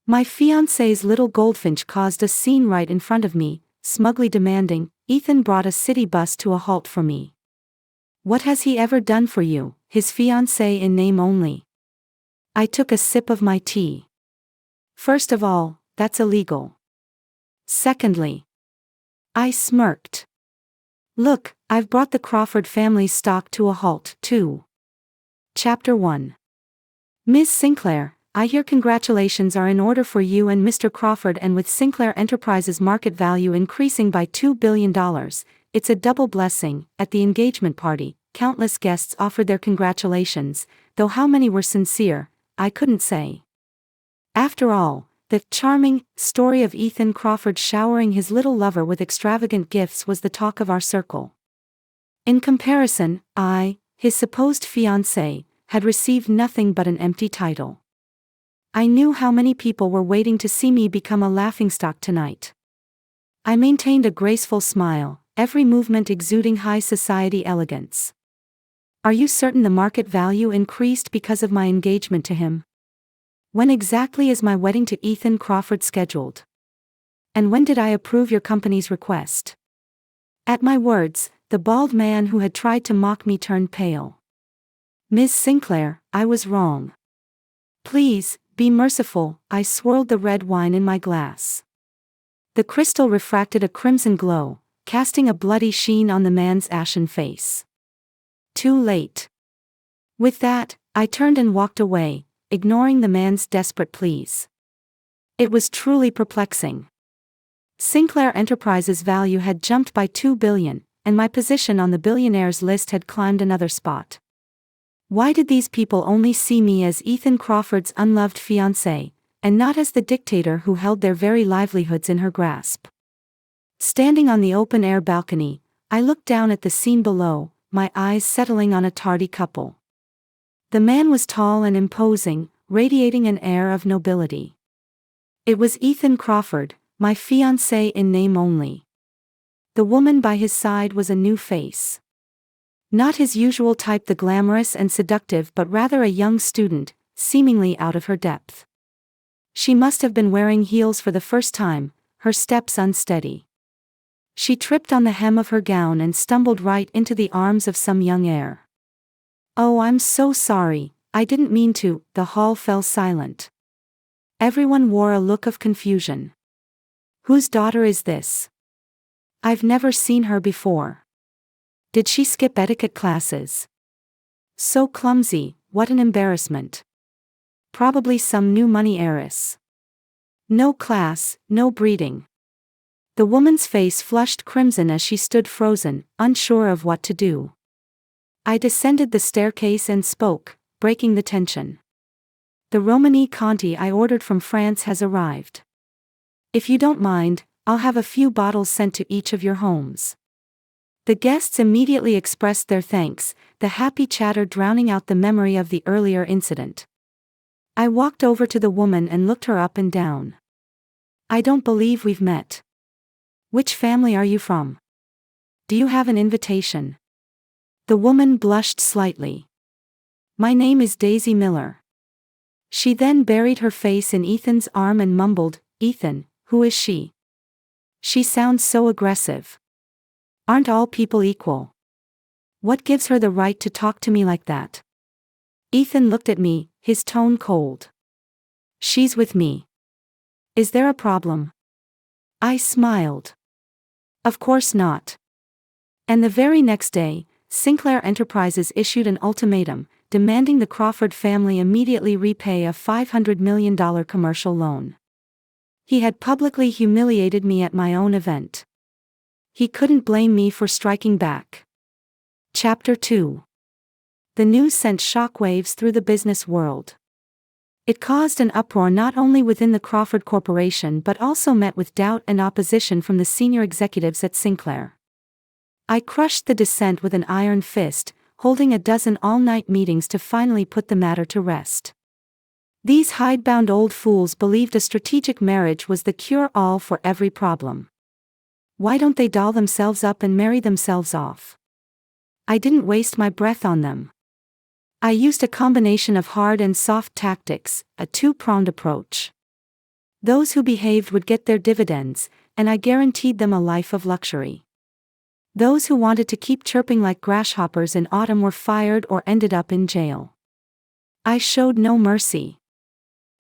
My fiancé's little goldfinch caused a scene right in front of me, smugly demanding, "Ethan brought a city bus to a halt for me." "What has he ever done for you?" "His fiancée in name only." I took a sip of my tea. "First of all, that's illegal. Secondly," I smirked, "look, I've brought the Crawford family's stock to a halt, too." Chapter 1. Ms. Sinclair, I hear congratulations are in order for you and Mr. Crawford, and with Sinclair Enterprises' market value increasing by $2 billion, it's a double blessing. At the engagement party, countless guests offered their congratulations, though how many were sincere, I couldn't say. After all, the charming story of Ethan Crawford showering his little lover with extravagant gifts was the talk of our circle. In comparison, I, his supposed fiancé, had received nothing but an empty title. I knew how many people were waiting to see me become a laughingstock tonight. I maintained a graceful smile, every movement exuding high society elegance. "Are you certain the market value increased because of my engagement to him? When exactly is my wedding to Ethan Crawford scheduled? And when did I approve your company's request?" At my words, the bald man who had tried to mock me turned pale. "Ms. Sinclair, I was wrong. Please, be merciful." I swirled the red wine in my glass. The crystal refracted a crimson glow, casting a bloody sheen on the man's ashen face. Too late. With that, I turned and walked away, ignoring the man's desperate pleas. It was truly perplexing. Sinclair Enterprises' value had jumped by $2 billion, and my position on the billionaires list had climbed another spot. Why did these people only see me as Ethan Crawford's unloved fiancé, and not as the dictator who held their very livelihoods in her grasp? Standing on the open-air balcony, I looked down at the scene below, my eyes settling on a tardy couple. The man was tall and imposing, radiating an air of nobility. It was Ethan Crawford, my fiancé in name only. The woman by his side was a new face. Not his usual type, the glamorous and seductive, but rather a young student, seemingly out of her depth. She must have been wearing heels for the first time, her steps unsteady. She tripped on the hem of her gown and stumbled right into the arms of some young heir. "Oh, I'm so sorry, I didn't mean to." The hall fell silent. Everyone wore a look of confusion. "Whose daughter is this? I've never seen her before. Did she skip etiquette classes? So clumsy, what an embarrassment. Probably some new money heiress. No class, no breeding." The woman's face flushed crimson as she stood frozen, unsure of what to do. I descended the staircase and spoke, breaking the tension. "The Romani Conti I ordered from France has arrived. If you don't mind, I'll have a few bottles sent to each of your homes." The guests immediately expressed their thanks, the happy chatter drowning out the memory of the earlier incident. I walked over to the woman and looked her up and down. "I don't believe we've met. Which family are you from? Do you have an invitation?" The woman blushed slightly. "My name is Daisy Miller." She then buried her face in Ethan's arm and mumbled, "Ethan, who is she? She sounds so aggressive. Aren't all people equal? What gives her the right to talk to me like that?" Ethan looked at me, his tone cold. "She's with me. Is there a problem?" I smiled. "Of course not." And the very next day, Sinclair Enterprises issued an ultimatum, demanding the Crawford family immediately repay a $500 million commercial loan. He had publicly humiliated me at my own event. He couldn't blame me for striking back. Chapter 2. The news sent shockwaves through the business world. It caused an uproar not only within the Crawford Corporation but also met with doubt and opposition from the senior executives at Sinclair. I crushed the dissent with an iron fist, holding a dozen all-night meetings to finally put the matter to rest. These hidebound old fools believed a strategic marriage was the cure-all for every problem. Why don't they doll themselves up and marry themselves off? I didn't waste my breath on them. I used a combination of hard and soft tactics, a two-pronged approach. Those who behaved would get their dividends, and I guaranteed them a life of luxury. Those who wanted to keep chirping like grasshoppers in autumn were fired or ended up in jail. I showed no mercy.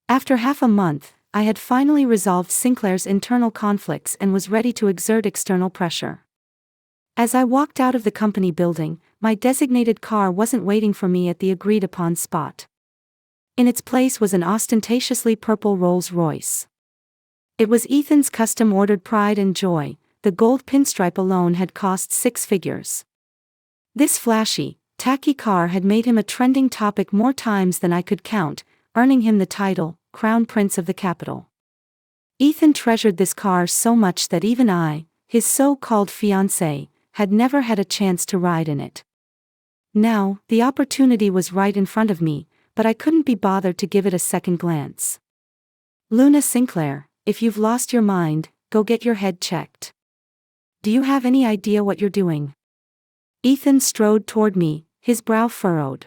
After half a month, I had finally resolved Sinclair's internal conflicts and was ready to exert external pressure. As I walked out of the company building, my designated car wasn't waiting for me at the agreed-upon spot. In its place was an ostentatiously purple Rolls-Royce. It was Ethan's custom-ordered pride and joy. The gold pinstripe alone had cost 6 figures. This flashy, tacky car had made him a trending topic more times than I could count, earning him the title, Crown Prince of the Capital. Ethan treasured this car so much that even I, his so-called fiancé, had never had a chance to ride in it. Now, the opportunity was right in front of me, but I couldn't be bothered to give it a second glance. Luna Sinclair, if you've lost your mind, go get your head checked. Do you have any idea what you're doing? Ethan strode toward me, his brow furrowed.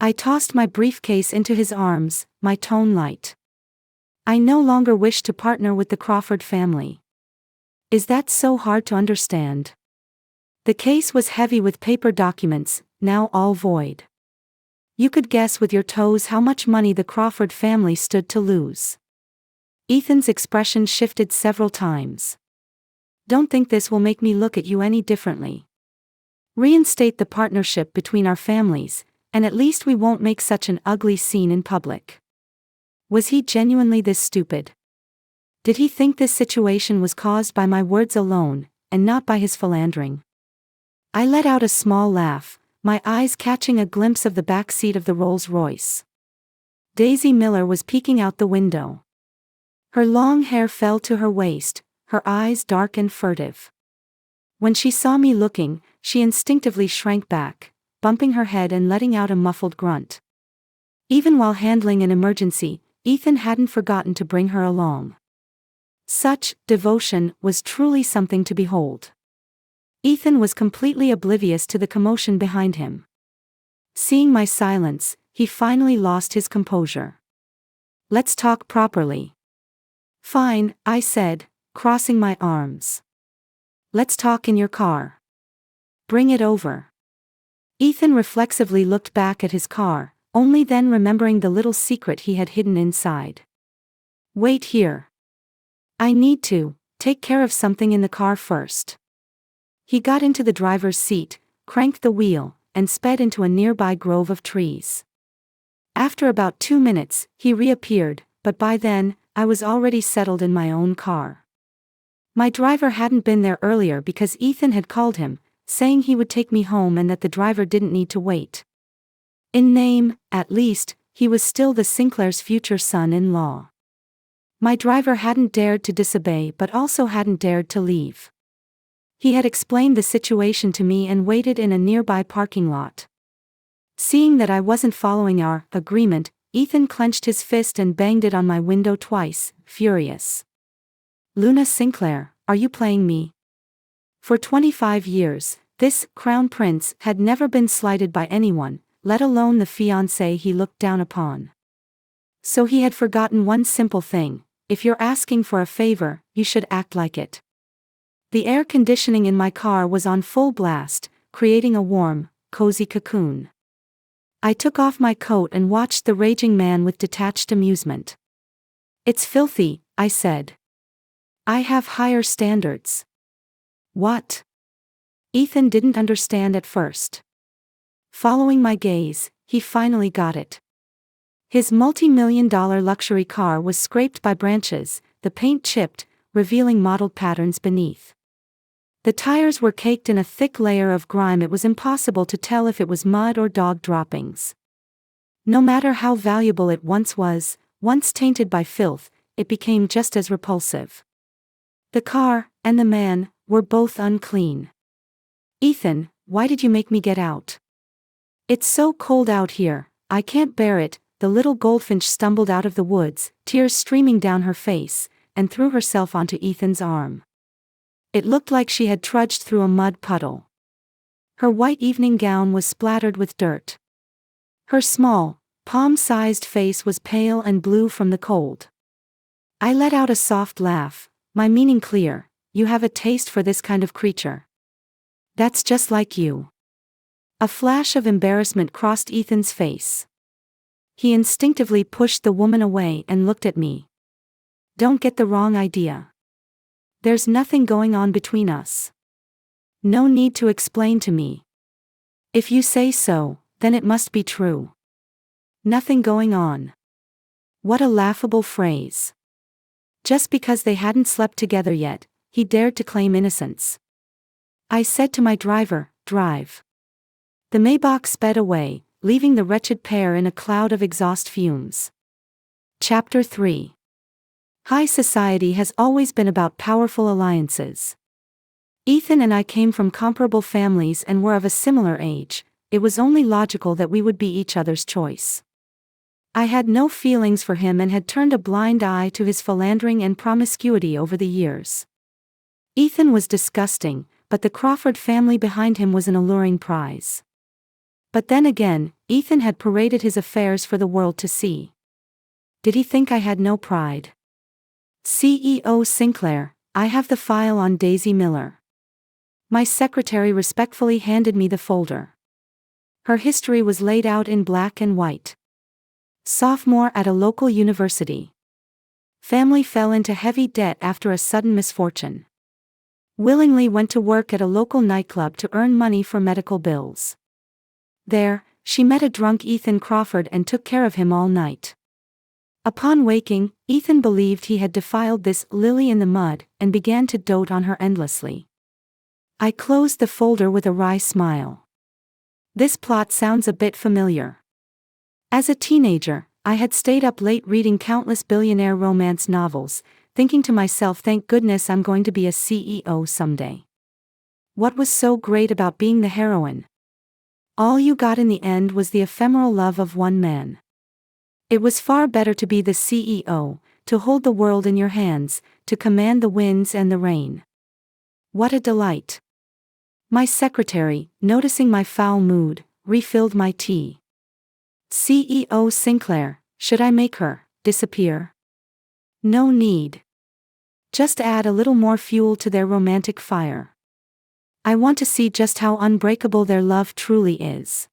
I tossed my briefcase into his arms, my tone light. I no longer wish to partner with the Crawford family. Is that so hard to understand? The case was heavy with paper documents, now all void. You could guess with your toes how much money the Crawford family stood to lose. Ethan's expression shifted several times. Don't think this will make me look at you any differently. Reinstate the partnership between our families, and at least we won't make such an ugly scene in public. Was he genuinely this stupid? Did he think this situation was caused by my words alone, and not by his philandering? I let out a small laugh, my eyes catching a glimpse of the back seat of the Rolls-Royce. Daisy Miller was peeking out the window. Her long hair fell to her waist, her eyes dark and furtive. When she saw me looking, she instinctively shrank back, bumping her head and letting out a muffled grunt. Even while handling an emergency, Ethan hadn't forgotten to bring her along. Such devotion was truly something to behold. Ethan was completely oblivious to the commotion behind him. Seeing my silence, he finally lost his composure. Let's talk properly. Fine, I said, crossing my arms. Let's talk in your car. Bring it over. Ethan reflexively looked back at his car, only then remembering the little secret he had hidden inside. Wait here. I need to take care of something in the car first. He got into the driver's seat, cranked the wheel, and sped into a nearby grove of trees. After about 2 minutes, he reappeared, but by then, I was already settled in my own car. My driver hadn't been there earlier because Ethan had called him, saying he would take me home and that the driver didn't need to wait. In name, at least, he was still the Sinclair's future son-in-law. My driver hadn't dared to disobey but also hadn't dared to leave. He had explained the situation to me and waited in a nearby parking lot. Seeing that I wasn't following our agreement, Ethan clenched his fist and banged it on my window twice, furious. Luna Sinclair, are you playing me? For 25 years, this crown prince had never been slighted by anyone, let alone the fiancé he looked down upon. So he had forgotten one simple thing: if you're asking for a favor, you should act like it. The air conditioning in my car was on full blast, creating a warm, cozy cocoon. I took off my coat and watched the raging man with detached amusement. It's filthy, I said. I have higher standards. What? Ethan didn't understand at first. Following my gaze, he finally got it. His multi-million-dollar luxury car was scraped by branches, the paint chipped, revealing mottled patterns beneath. The tires were caked in a thick layer of grime. It was impossible to tell if it was mud or dog droppings. No matter how valuable it once was, once tainted by filth, it became just as repulsive. The car, and the man, were both unclean. Ethan, why did you make me get out? It's so cold out here, I can't bear it. The little goldfinch stumbled out of the woods, tears streaming down her face, and threw herself onto Ethan's arm. It looked like she had trudged through a mud puddle. Her white evening gown was splattered with dirt. Her small, palm-sized face was pale and blue from the cold. I let out a soft laugh, my meaning clear. You have a taste for this kind of creature. That's just like you. A flash of embarrassment crossed Ethan's face. He instinctively pushed the woman away and looked at me. Don't get the wrong idea. There's nothing going on between us. No need to explain to me. If you say so, then it must be true. Nothing going on. What a laughable phrase. Just because they hadn't slept together yet, he dared to claim innocence. I said to my driver, "Drive." The Maybach sped away, leaving the wretched pair in a cloud of exhaust fumes. Chapter 3. High society has always been about powerful alliances. Ethan and I came from comparable families and were of a similar age. It was only logical that we would be each other's choice. I had no feelings for him and had turned a blind eye to his philandering and promiscuity over the years. Ethan was disgusting, but the Crawford family behind him was an alluring prize. But then again, Ethan had paraded his affairs for the world to see. Did he think I had no pride? CEO Sinclair, I have the file on Daisy Miller. My secretary respectfully handed me the folder. Her history was laid out in black and white. Sophomore at a local university. Family fell into heavy debt after a sudden misfortune. Willingly went to work at a local nightclub to earn money for medical bills. There, she met a drunk Ethan Crawford and took care of him all night. Upon waking, Ethan believed he had defiled this lily in the mud and began to dote on her endlessly. I closed the folder with a wry smile. This plot sounds a bit familiar. As a teenager, I had stayed up late reading countless billionaire romance novels, thinking to myself, thank goodness I'm going to be a CEO someday. What was so great about being the heroine? All you got in the end was the ephemeral love of one man. It was far better to be the CEO, to hold the world in your hands, to command the winds and the rain. What a delight. My secretary, noticing my foul mood, refilled my tea. CEO Sinclair, should I make her disappear? No need. Just add a little more fuel to their romantic fire. I want to see just how unbreakable their love truly is.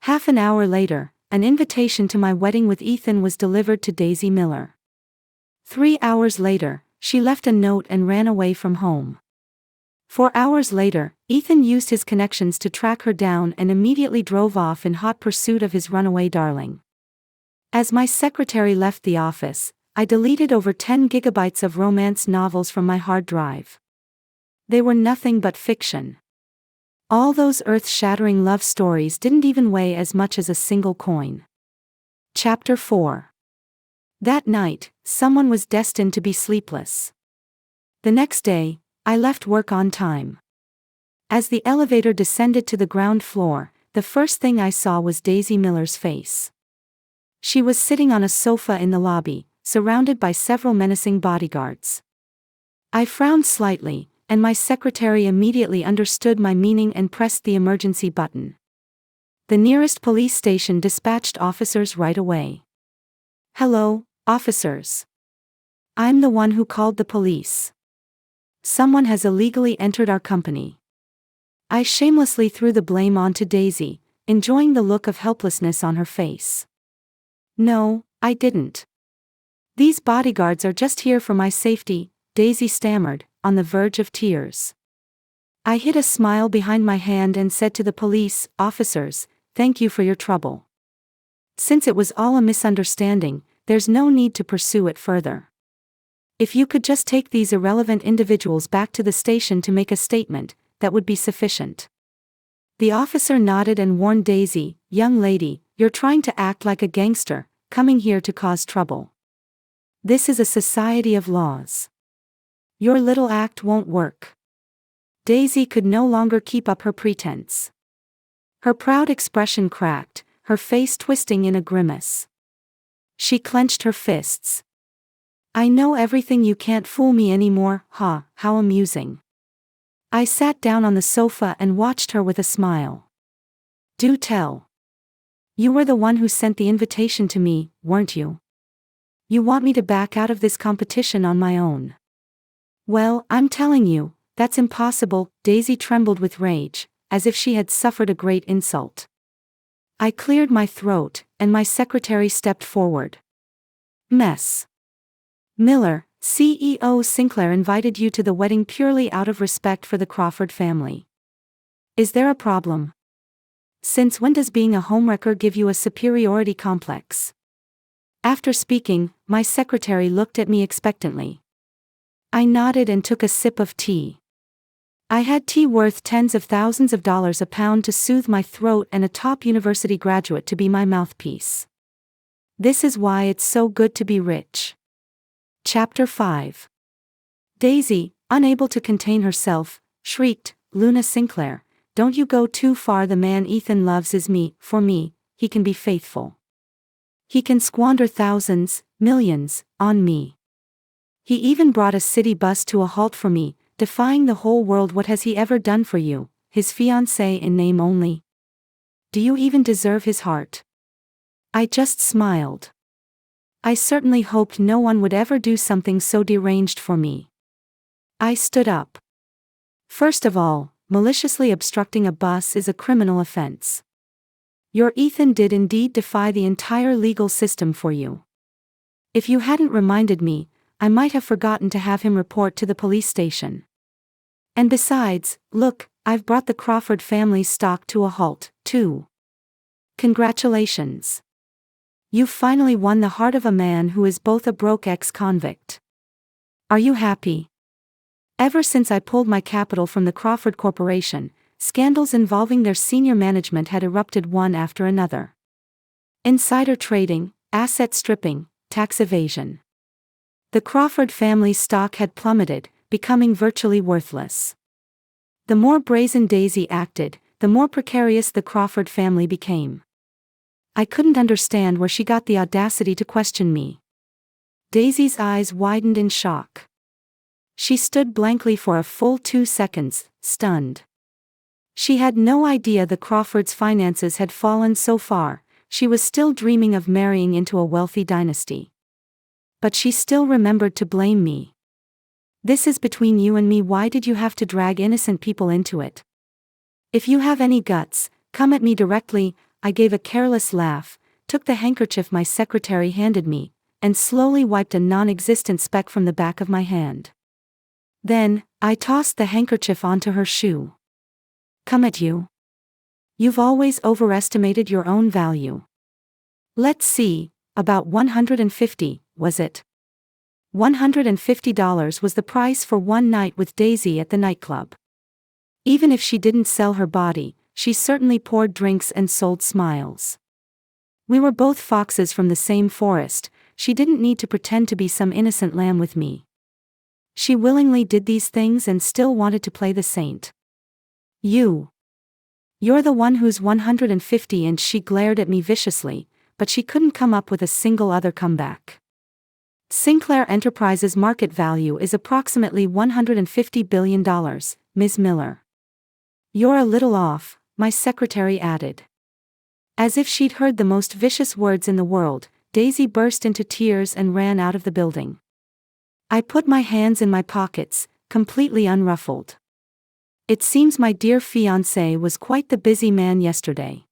Half an hour later, an invitation to my wedding with Ethan was delivered to Daisy Miller. 3 hours later, she left a note and ran away from home. 4 hours later, Ethan used his connections to track her down and immediately drove off in hot pursuit of his runaway darling. As my secretary left the office, I deleted over 10 gigabytes of romance novels from my hard drive. They were nothing but fiction. All those earth-shattering love stories didn't even weigh as much as a single coin. Chapter 4. That night, someone was destined to be sleepless. The next day, I left work on time. As the elevator descended to the ground floor, the first thing I saw was Daisy Miller's face. She was sitting on a sofa in the lobby, surrounded by several menacing bodyguards. I frowned slightly, and my secretary immediately understood my meaning and pressed the emergency button. The nearest police station dispatched officers right away. Hello, officers. I'm the one who called the police. Someone has illegally entered our company. I shamelessly threw the blame onto Daisy, enjoying the look of helplessness on her face. No, I didn't. These bodyguards are just here for my safety, Daisy stammered, on the verge of tears. I hid a smile behind my hand and said to the police officers, "Thank you for your trouble. Since it was all a misunderstanding, there's no need to pursue it further. If you could just take these irrelevant individuals back to the station to make a statement, that would be sufficient." The officer nodded and warned Daisy, "Young lady, you're trying to act like a gangster, coming here to cause trouble. This is a society of laws. Your little act won't work." Daisy could no longer keep up her pretense. Her proud expression cracked, her face twisting in a grimace. She clenched her fists. "I know everything, you can't fool me anymore, ha, how amusing." I sat down on the sofa and watched her with a smile. "Do tell. You were the one who sent the invitation to me, weren't you?" You want me to back out of this competition on my own? Well, I'm telling you, that's impossible. Daisy trembled with rage, as if she had suffered a great insult. I cleared my throat, and my secretary stepped forward. Mess. Miller, CEO Sinclair invited you to the wedding purely out of respect for the Crawford family. Is there a problem? Since when does being a homewrecker give you a superiority complex? After speaking, my secretary looked at me expectantly. I nodded and took a sip of tea. I had tea worth tens of thousands of dollars a pound to soothe my throat and a top university graduate to be my mouthpiece. This is why it's so good to be rich. Chapter 5. Daisy, unable to contain herself, shrieked, "Luna Sinclair, don't you go too far. The man Ethan loves is me. For me, he can be faithful. He can squander thousands, millions, on me. He even brought a city bus to a halt for me, defying the whole world. What has he ever done for you, his fiancée in name only? Do you even deserve his heart?" I just smiled. I certainly hoped no one would ever do something so deranged for me. I stood up. First of all, maliciously obstructing a bus is a criminal offense. Your Ethan did indeed defy the entire legal system for you. If you hadn't reminded me, I might have forgotten to have him report to the police station. And besides, look, I've brought the Crawford family's stock to a halt, too. Congratulations. You've finally won the heart of a man who is both a broke ex-convict. Are you happy? Ever since I pulled my capital from the Crawford Corporation, scandals involving their senior management had erupted one after another. Insider trading, asset stripping, tax evasion. The Crawford family's stock had plummeted, becoming virtually worthless. The more brazen Daisy acted, the more precarious the Crawford family became. I couldn't understand where she got the audacity to question me. Daisy's eyes widened in shock. She stood blankly for a full 2 seconds, stunned. She had no idea the Crawfords' finances had fallen so far. She was still dreaming of marrying into a wealthy dynasty. But she still remembered to blame me. This is between you and me. Why did you have to drag innocent people into it? If you have any guts, come at me directly. I gave a careless laugh, took the handkerchief my secretary handed me, and slowly wiped a non-existent speck from the back of my hand. Then, I tossed the handkerchief onto her shoe. Come at you? You've always overestimated your own value. Let's see, about 150, was it? $150 was the price for one night with Daisy at the nightclub. Even if she didn't sell her body, she certainly poured drinks and sold smiles. We were both foxes from the same forest. She didn't need to pretend to be some innocent lamb with me. She willingly did these things and still wanted to play the saint. You're the one who's 150, and she glared at me viciously, but she couldn't come up with a single other comeback. Sinclair Enterprises' market value is approximately $150 billion, Ms. Miller. You're a little off, my secretary added. As if she'd heard the most vicious words in the world, Daisy burst into tears and ran out of the building. I put my hands in my pockets, completely unruffled. It seems my dear fiancé was quite the busy man yesterday.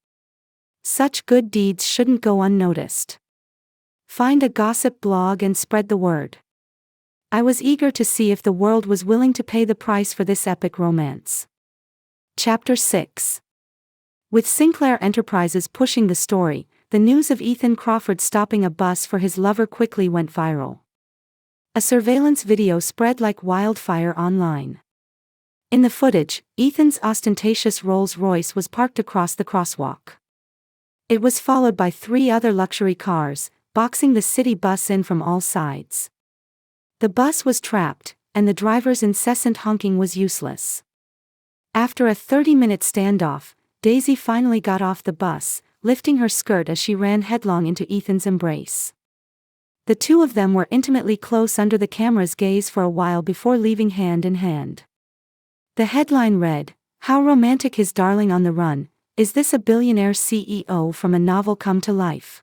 Such good deeds shouldn't go unnoticed. Find a gossip blog and spread the word. I was eager to see if the world was willing to pay the price for this epic romance. Chapter 6. With Sinclair Enterprises pushing the story, the news of Ethan Crawford stopping a bus for his lover quickly went viral. A surveillance video spread like wildfire online. In the footage, Ethan's ostentatious Rolls-Royce was parked across the crosswalk. It was followed by 3 other luxury cars, boxing the city bus in from all sides. The bus was trapped, and the driver's incessant honking was useless. After a 30-minute standoff, Daisy finally got off the bus, lifting her skirt as she ran headlong into Ethan's embrace. The two of them were intimately close under the camera's gaze for a while before leaving hand in hand. The headline read, "How romantic, his darling on the run. Is this a billionaire CEO from a novel come to life?"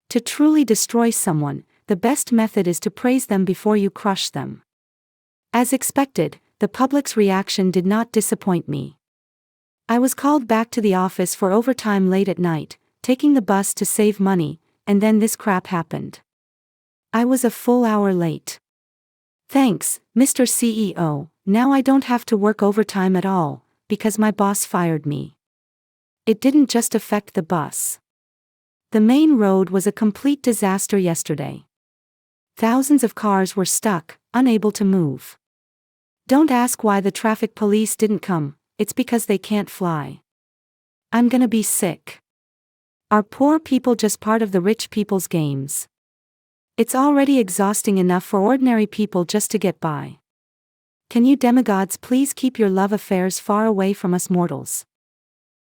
To truly destroy someone, the best method is to praise them before you crush them. As expected, the public's reaction did not disappoint me. I was called back to the office for overtime late at night, taking the bus to save money, and then this crap happened. I was a full hour late. Thanks, Mr. CEO, now I don't have to work overtime at all, because my boss fired me. It didn't just affect the bus. The main road was a complete disaster yesterday. Thousands of cars were stuck, unable to move. Don't ask why the traffic police didn't come, it's because they can't fly. I'm gonna be sick. Are poor people just part of the rich people's games? It's already exhausting enough for ordinary people just to get by. Can you demigods please keep your love affairs far away from us mortals?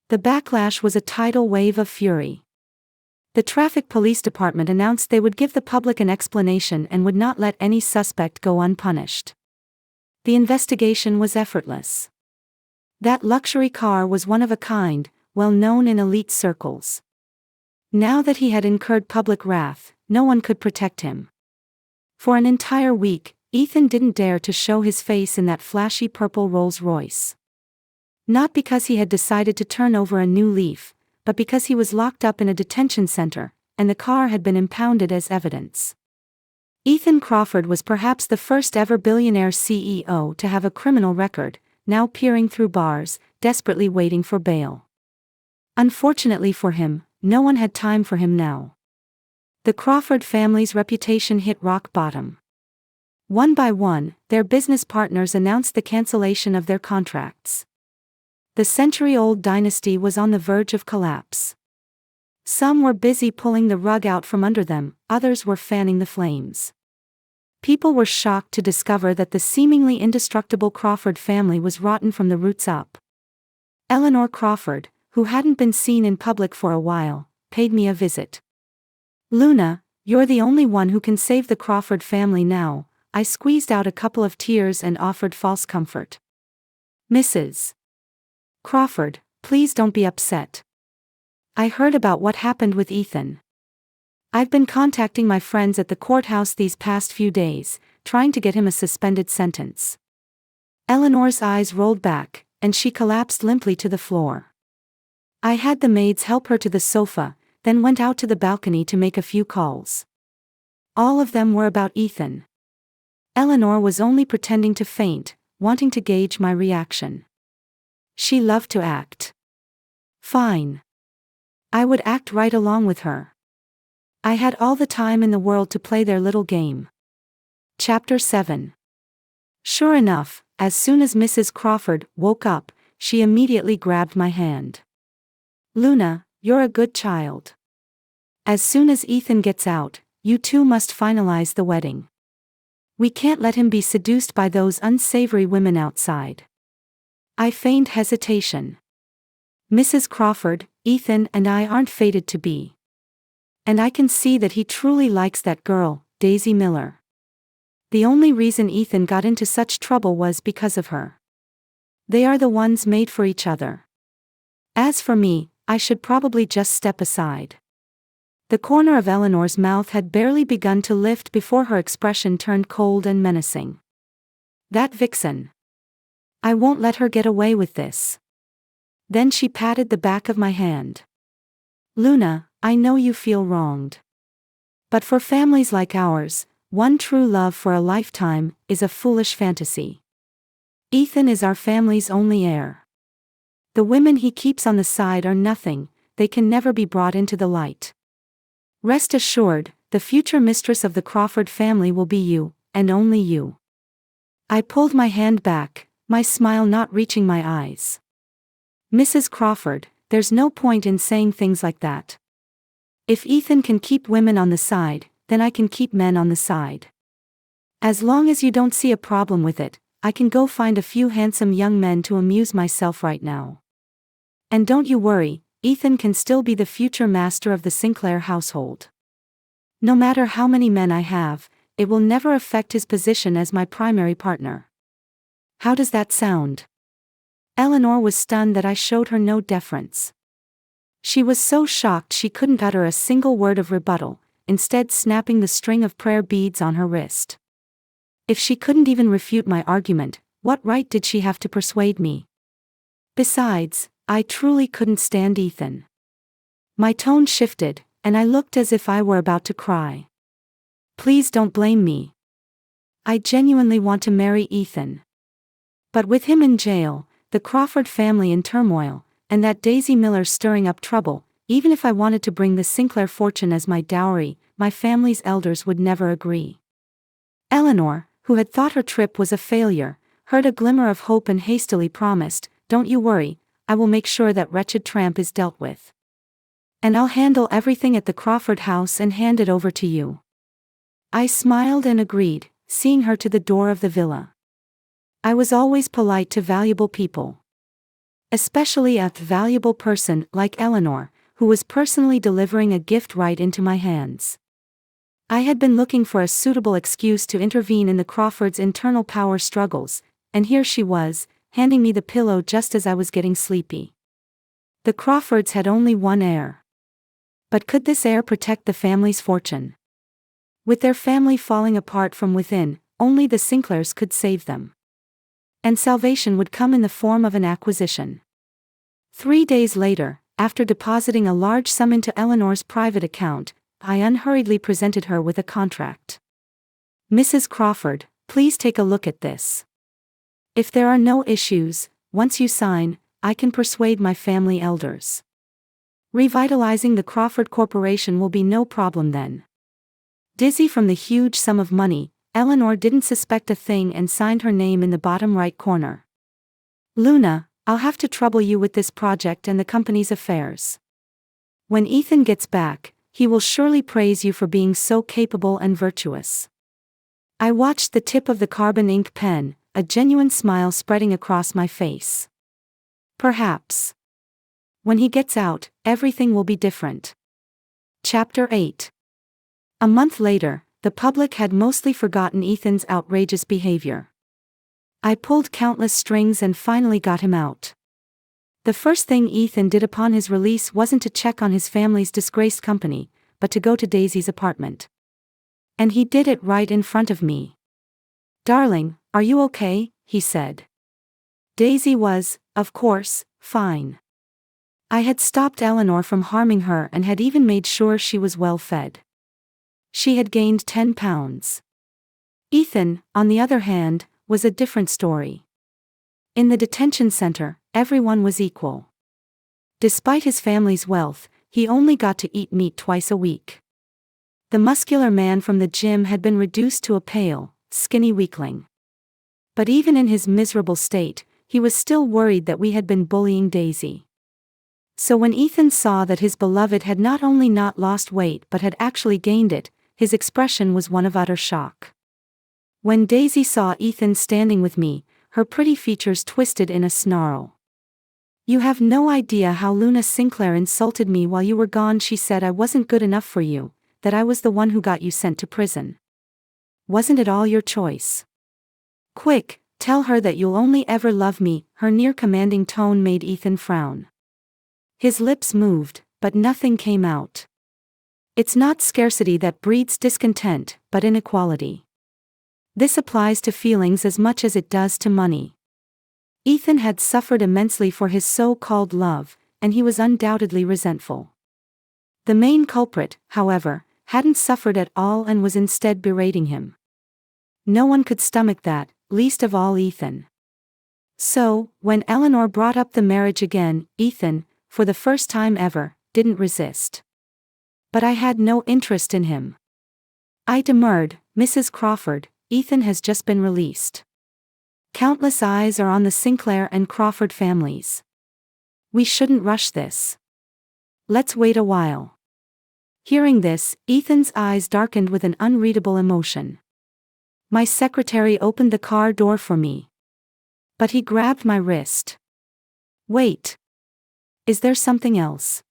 The backlash was a tidal wave of fury. The traffic police department announced they would give the public an explanation and would not let any suspect go unpunished. The investigation was effortless. That luxury car was one of a kind, well known in elite circles. Now that he had incurred public wrath, no one could protect him. For an entire week, Ethan didn't dare to show his face in that flashy purple Rolls-Royce. Not because he had decided to turn over a new leaf, but because he was locked up in a detention center, and the car had been impounded as evidence. Ethan Crawford was perhaps the first ever billionaire CEO to have a criminal record, now peering through bars, desperately waiting for bail. Unfortunately for him, no one had time for him now. The Crawford family's reputation hit rock bottom. One by one, their business partners announced the cancellation of their contracts. The century-old dynasty was on the verge of collapse. Some were busy pulling the rug out from under them, others were fanning the flames. People were shocked to discover that the seemingly indestructible Crawford family was rotten from the roots up. Eleanor Crawford, who hadn't been seen in public for a while, paid me a visit. "Luna, you're the only one who can save the Crawford family now," I squeezed out a couple of tears and offered false comfort. "Mrs. Crawford, please don't be upset. I heard about what happened with Ethan. I've been contacting my friends at the courthouse these past few days, trying to get him a suspended sentence." Eleanor's eyes rolled back, and she collapsed limply to the floor. I had the maids help her to the sofa, then went out to the balcony to make a few calls. All of them were about Ethan. Eleanor was only pretending to faint, wanting to gauge my reaction. She loved to act. Fine. I would act right along with her. I had all the time in the world to play their little game. Chapter 7. Sure enough, as soon as Mrs. Crawford woke up, she immediately grabbed my hand. "Luna, you're a good child. As soon as Ethan gets out, you two must finalize the wedding. We can't let him be seduced by those unsavory women outside." I feigned hesitation. "Mrs. Crawford, Ethan and I aren't fated to be. And I can see that he truly likes that girl, Daisy Miller. The only reason Ethan got into such trouble was because of her. They are the ones made for each other. As for me, I should probably just step aside." The corner of Eleanor's mouth had barely begun to lift before her expression turned cold and menacing. "That vixen. I won't let her get away with this." Then she patted the back of my hand. "Luna, I know you feel wronged. But for families like ours, one true love for a lifetime is a foolish fantasy. Ethan is our family's only heir. The women he keeps on the side are nothing, they can never be brought into the light. Rest assured, the future mistress of the Crawford family will be you, and only you." I pulled my hand back, my smile not reaching my eyes. "Mrs. Crawford, there's no point in saying things like that. If Ethan can keep women on the side, then I can keep men on the side. As long as you don't see a problem with it, I can go find a few handsome young men to amuse myself right now. And don't you worry, Ethan can still be the future master of the Sinclair household. No matter how many men I have, it will never affect his position as my primary partner. How does that sound?" Eleanor was stunned that I showed her no deference. She was so shocked she couldn't utter a single word of rebuttal, instead snapping the string of prayer beads on her wrist. If she couldn't even refute my argument, what right did she have to persuade me? Besides, I truly couldn't stand Ethan. My tone shifted, and I looked as if I were about to cry. Please don't blame me. I genuinely want to marry Ethan. But with him in jail, the Crawford family in turmoil, and that Daisy Miller stirring up trouble, even if I wanted to bring the Sinclair fortune as my dowry, my family's elders would never agree. Eleanor, who had thought her trip was a failure, heard a glimmer of hope and hastily promised, "Don't you worry, I will make sure that wretched tramp is dealt with. And I'll handle everything at the Crawford house and hand it over to you." I smiled and agreed, seeing her to the door of the villa. I was always polite to valuable people. Especially a valuable person like Eleanor, who was personally delivering a gift right into my hands. I had been looking for a suitable excuse to intervene in the Crawfords' internal power struggles, and here she was, handing me the pillow just as I was getting sleepy. The Crawfords had only one heir. But could this heir protect the family's fortune? With their family falling apart from within, only the Sinclairs could save them. And salvation would come in the form of an acquisition. 3 days later, after depositing a large sum into Eleanor's private account, I unhurriedly presented her with a contract. "Mrs. Crawford, please take a look at this. If there are no issues, once you sign, I can persuade my family elders. Revitalizing the Crawford Corporation will be no problem then." Dizzy from the huge sum of money, Eleanor didn't suspect a thing and signed her name in the bottom right corner. "Luna, I'll have to trouble you with this project and the company's affairs. When Ethan gets back, he will surely praise you for being so capable and virtuous." I watched the tip of the carbon ink pen, a genuine smile spreading across my face. Perhaps. When he gets out, everything will be different. Chapter 8. A month later, the public had mostly forgotten Ethan's outrageous behavior. I pulled countless strings and finally got him out. The first thing Ethan did upon his release wasn't to check on his family's disgraced company, but to go to Daisy's apartment. And he did it right in front of me. "Darling, are you okay?" he said. Daisy was, of course, fine. I had stopped Eleanor from harming her and had even made sure she was well fed. She had gained 10 pounds. Ethan, on the other hand, was a different story. In the detention center, everyone was equal. Despite his family's wealth, he only got to eat meat twice a week. The muscular man from the gym had been reduced to a pale, skinny weakling. But even in his miserable state, he was still worried that we had been bullying Daisy. So when Ethan saw that his beloved had not only not lost weight but had actually gained it, his expression was one of utter shock. When Daisy saw Ethan standing with me, her pretty features twisted in a snarl. "You have no idea how Luna Sinclair insulted me while you were gone. She said I wasn't good enough for you, that I was the one who got you sent to prison. Wasn't it all your choice? Quick, tell her that you'll only ever love me." Her near-commanding tone made Ethan frown. His lips moved, but nothing came out. It's not scarcity that breeds discontent, but inequality. This applies to feelings as much as it does to money. Ethan had suffered immensely for his so-called love, and he was undoubtedly resentful. The main culprit, however, hadn't suffered at all and was instead berating him. No one could stomach that, least of all Ethan. So, when Eleanor brought up the marriage again, Ethan, for the first time ever, didn't resist. But I had no interest in him. I demurred, "Mrs. Crawford, Ethan has just been released. Countless eyes are on the Sinclair and Crawford families. We shouldn't rush this. Let's wait a while." Hearing this, Ethan's eyes darkened with an unreadable emotion. My secretary opened the car door for me. But he grabbed my wrist. "Wait. Is there something else?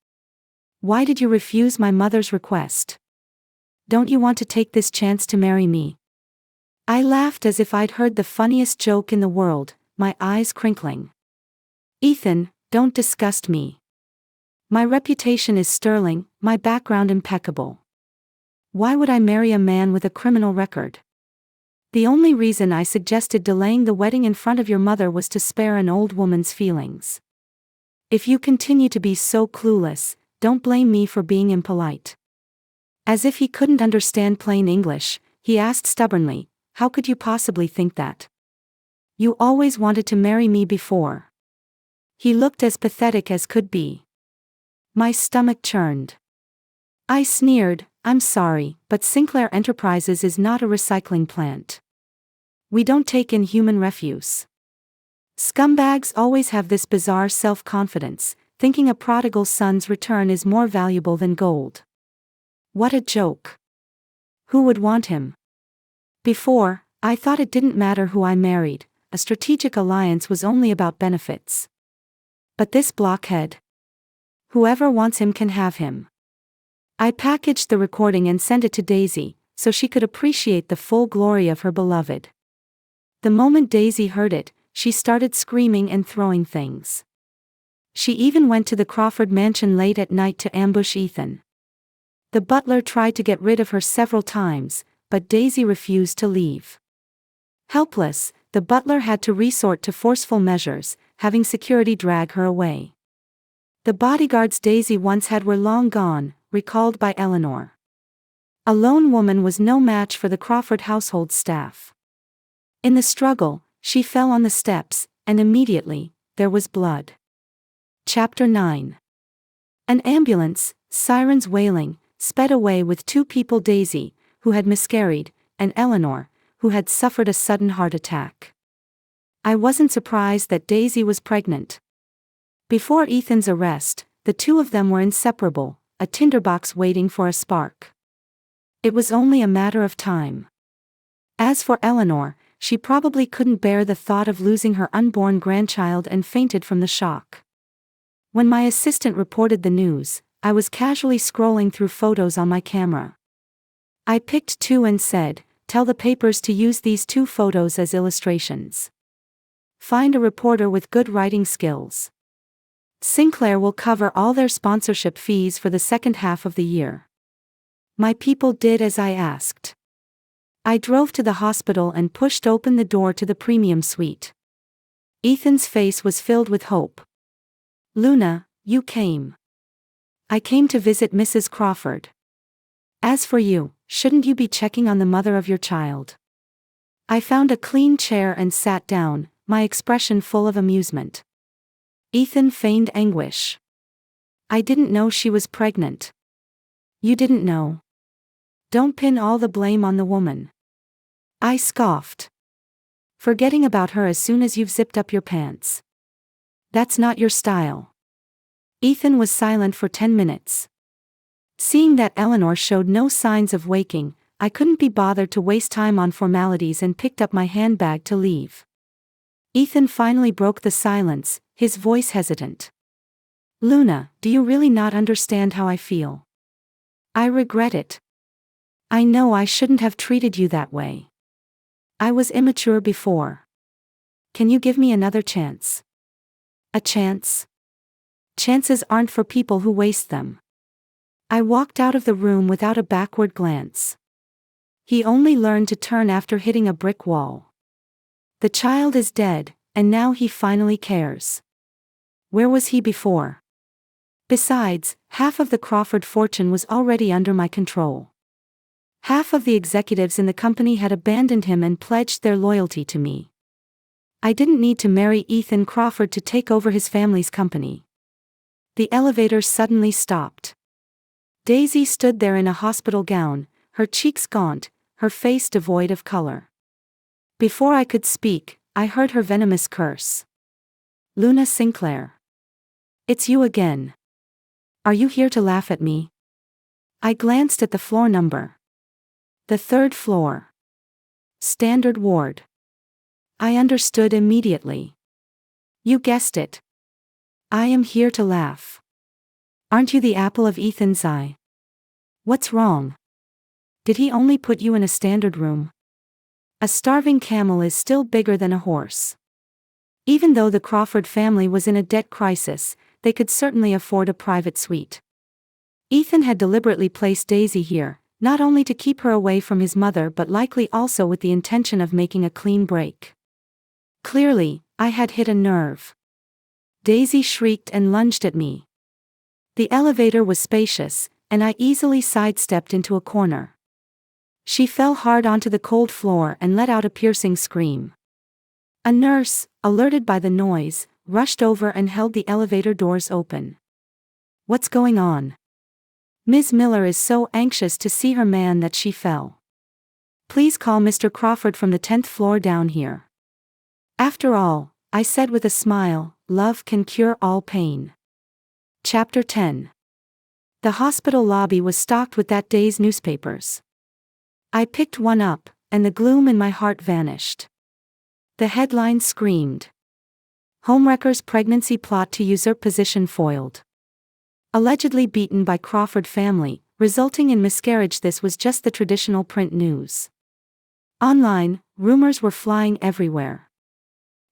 Why did you refuse my mother's request? Don't you want to take this chance to marry me?" I laughed as if I'd heard the funniest joke in the world, my eyes crinkling. "Ethan, don't disgust me. My reputation is sterling, my background impeccable. Why would I marry a man with a criminal record? The only reason I suggested delaying the wedding in front of your mother was to spare an old woman's feelings. If you continue to be so clueless, don't blame me for being impolite. As if he couldn't understand plain English, he asked stubbornly, how could you possibly think that? You always wanted to marry me before. He looked as pathetic as could be. My stomach churned. I sneered, I'm sorry, but Sinclair Enterprises is not a recycling plant. We don't take in human refuse. Scumbags always have this bizarre self-confidence, thinking a prodigal son's return is more valuable than gold. What a joke. Who would want him? Before, I thought it didn't matter who I married, a strategic alliance was only about benefits. But this blockhead. Whoever wants him can have him. I packaged the recording and sent it to Daisy, so she could appreciate the full glory of her beloved. The moment Daisy heard it, she started screaming and throwing things. She even went to the Crawford mansion late at night to ambush Ethan. The butler tried to get rid of her several times, but Daisy refused to leave. Helpless, the butler had to resort to forceful measures, having security drag her away. The bodyguards Daisy once had were long gone, recalled by Eleanor. A lone woman was no match for the Crawford household staff. In the struggle, she fell on the steps, and immediately, there was blood. Chapter 9. An ambulance, sirens wailing, sped away with two people, Daisy, who had miscarried, and Eleanor, who had suffered a sudden heart attack. I wasn't surprised that Daisy was pregnant. Before Ethan's arrest, the two of them were inseparable, a tinderbox waiting for a spark. It was only a matter of time. As for Eleanor, she probably couldn't bear the thought of losing her unborn grandchild and fainted from the shock. When my assistant reported the news, I was casually scrolling through photos on my camera. I picked two and said, tell the papers to use these two photos as illustrations. Find a reporter with good writing skills. Sinclair will cover all their sponsorship fees for the second half of the year. My people did as I asked. I drove to the hospital and pushed open the door to the premium suite. Ethan's face was filled with hope. Luna, you came. I came to visit Mrs. Crawford. As for you, shouldn't you be checking on the mother of your child? I found a clean chair and sat down, my expression full of amusement. Ethan feigned anguish. I didn't know she was pregnant. You didn't know? Don't pin all the blame on the woman. I scoffed. Forgetting about her as soon as you've zipped up your pants. That's not your style. Ethan was silent for 10 minutes. Seeing that Eleanor showed no signs of waking, I couldn't be bothered to waste time on formalities and picked up my handbag to leave. Ethan finally broke the silence, his voice hesitant. Luna, do you really not understand how I feel? I regret it. I know I shouldn't have treated you that way. I was immature before. Can you give me another chance? A chance? Chances aren't for people who waste them. I walked out of the room without a backward glance. He only learned to turn after hitting a brick wall. The child is dead, and now he finally cares. Where was he before? Besides, half of the Crawford fortune was already under my control. Half of the executives in the company had abandoned him and pledged their loyalty to me. I didn't need to marry Ethan Crawford to take over his family's company. The elevator suddenly stopped. Daisy stood there in a hospital gown, her cheeks gaunt, her face devoid of color. Before I could speak, I heard her venomous curse. Luna Sinclair. It's you again. Are you here to laugh at me? I glanced at the floor number. The third floor. Standard ward. I understood immediately. You guessed it. I am here to laugh. Aren't you the apple of Ethan's eye? What's wrong? Did he only put you in a standard room? A starving camel is still bigger than a horse. Even though the Crawford family was in a debt crisis, they could certainly afford a private suite. Ethan had deliberately placed Daisy here, not only to keep her away from his mother but likely also with the intention of making a clean break. Clearly, I had hit a nerve. Daisy shrieked and lunged at me. The elevator was spacious, and I easily sidestepped into a corner. She fell hard onto the cold floor and let out a piercing scream. A nurse, alerted by the noise, rushed over and held the elevator doors open. "What's going on?" "Ms. Miller is so anxious to see her man that she fell. Please call Mr. Crawford from the 10th floor down here." "After all," I said with a smile, "love can cure all pain." Chapter 10. The hospital lobby was stocked with that day's newspapers. I picked one up, and the gloom in my heart vanished. The headline screamed, "Homewrecker's pregnancy plot to usurp position foiled." Allegedly beaten by Crawford family, resulting in miscarriage. This was just the traditional print news. Online, rumors were flying everywhere.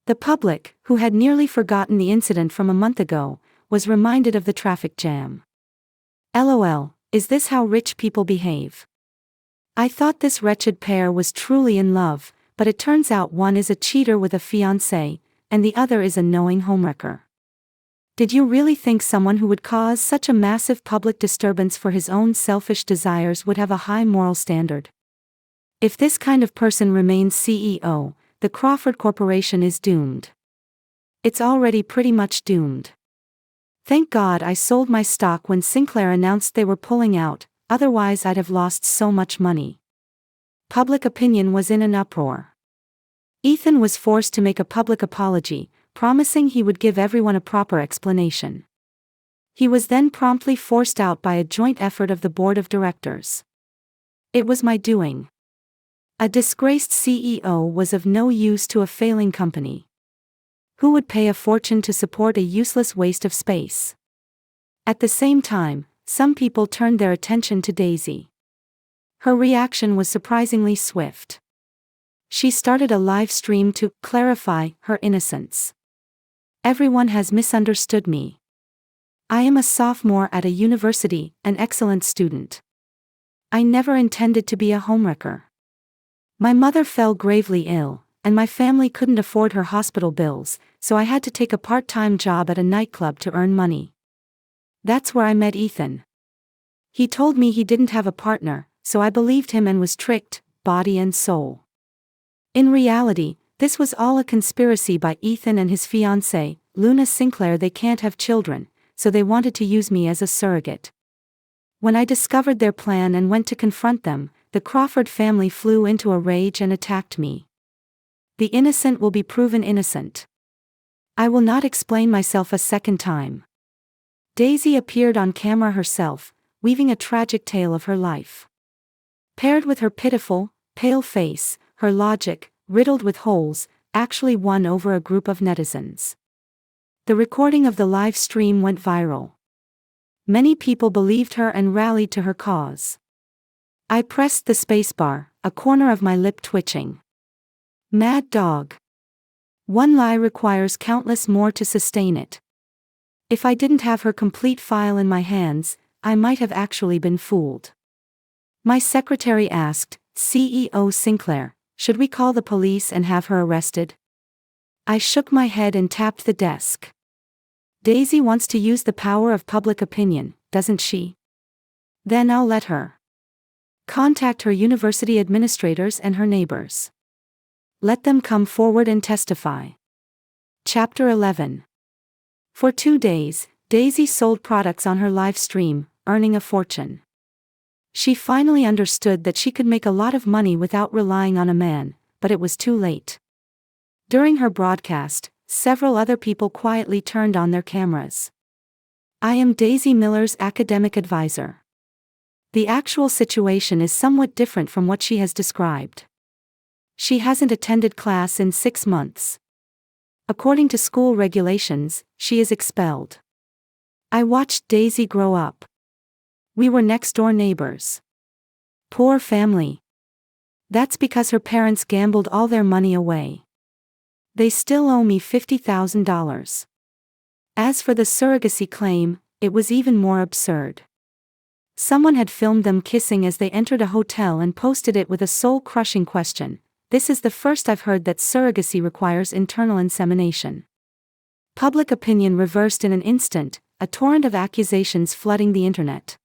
The public, who had nearly forgotten the incident from a month ago, was reminded of the traffic jam. LOL, is this how rich people behave? I thought this wretched pair was truly in love, but it turns out one is a cheater with a fiancé, and the other is a knowing homewrecker. Did you really think someone who would cause such a massive public disturbance for his own selfish desires would have a high moral standard? If this kind of person remains CEO, the Crawford Corporation is doomed. It's already pretty much doomed. Thank God I sold my stock when Sinclair announced they were pulling out, otherwise I'd have lost so much money. Public opinion was in an uproar. Ethan was forced to make a public apology, promising he would give everyone a proper explanation. He was then promptly forced out by a joint effort of the board of directors. It was my doing. A disgraced CEO was of no use to a failing company. Who would pay a fortune to support a useless waste of space? At the same time, some people turned their attention to Daisy. Her reaction was surprisingly swift. She started a live stream to clarify her innocence. "Everyone has misunderstood me. I am a sophomore at a university, an excellent student. I never intended to be a homewrecker. My mother fell gravely ill, and my family couldn't afford her hospital bills, so I had to take a part-time job at a nightclub to earn money. That's where I met Ethan. He told me he didn't have a partner, so I believed him and was tricked, body and soul. In reality, this was all a conspiracy by Ethan and his fiancée, Luna Sinclair. They can't have children, so they wanted to use me as a surrogate. When I discovered their plan and went to confront them, the Crawford family flew into a rage and attacked me. The innocent will be proven innocent. I will not explain myself a second time." Daisy appeared on camera herself, weaving a tragic tale of her life. Paired with her pitiful, pale face, her logic, riddled with holes, actually won over a group of netizens. The recording of the live stream went viral. Many people believed her and rallied to her cause. I pressed the spacebar, a corner of my lip twitching. Mad dog. One lie requires countless more to sustain it. If I didn't have her complete file in my hands, I might have actually been fooled. My secretary asked, "CEO Sinclair, should we call the police and have her arrested?" I shook my head and tapped the desk. Daisy wants to use the power of public opinion, doesn't she? Then I'll let her. Contact her university administrators and her neighbors. Let them come forward and testify. Chapter 11. For 2 days, Daisy sold products on her live stream, earning a fortune. She finally understood that she could make a lot of money without relying on a man, but it was too late. During her broadcast, several other people quietly turned on their cameras. "I am Daisy Miller's academic advisor. The actual situation is somewhat different from what she has described. She hasn't attended class in 6 months. According to school regulations, she is expelled. I watched Daisy grow up. We were next-door neighbors. Poor family. That's because her parents gambled all their money away. They still owe me $50,000. As for the surrogacy claim, it was even more absurd. Someone had filmed them kissing as they entered a hotel and posted it with a soul-crushing question: "This is the first I've heard that surrogacy requires internal insemination." Public opinion reversed in an instant, a torrent of accusations flooding the internet.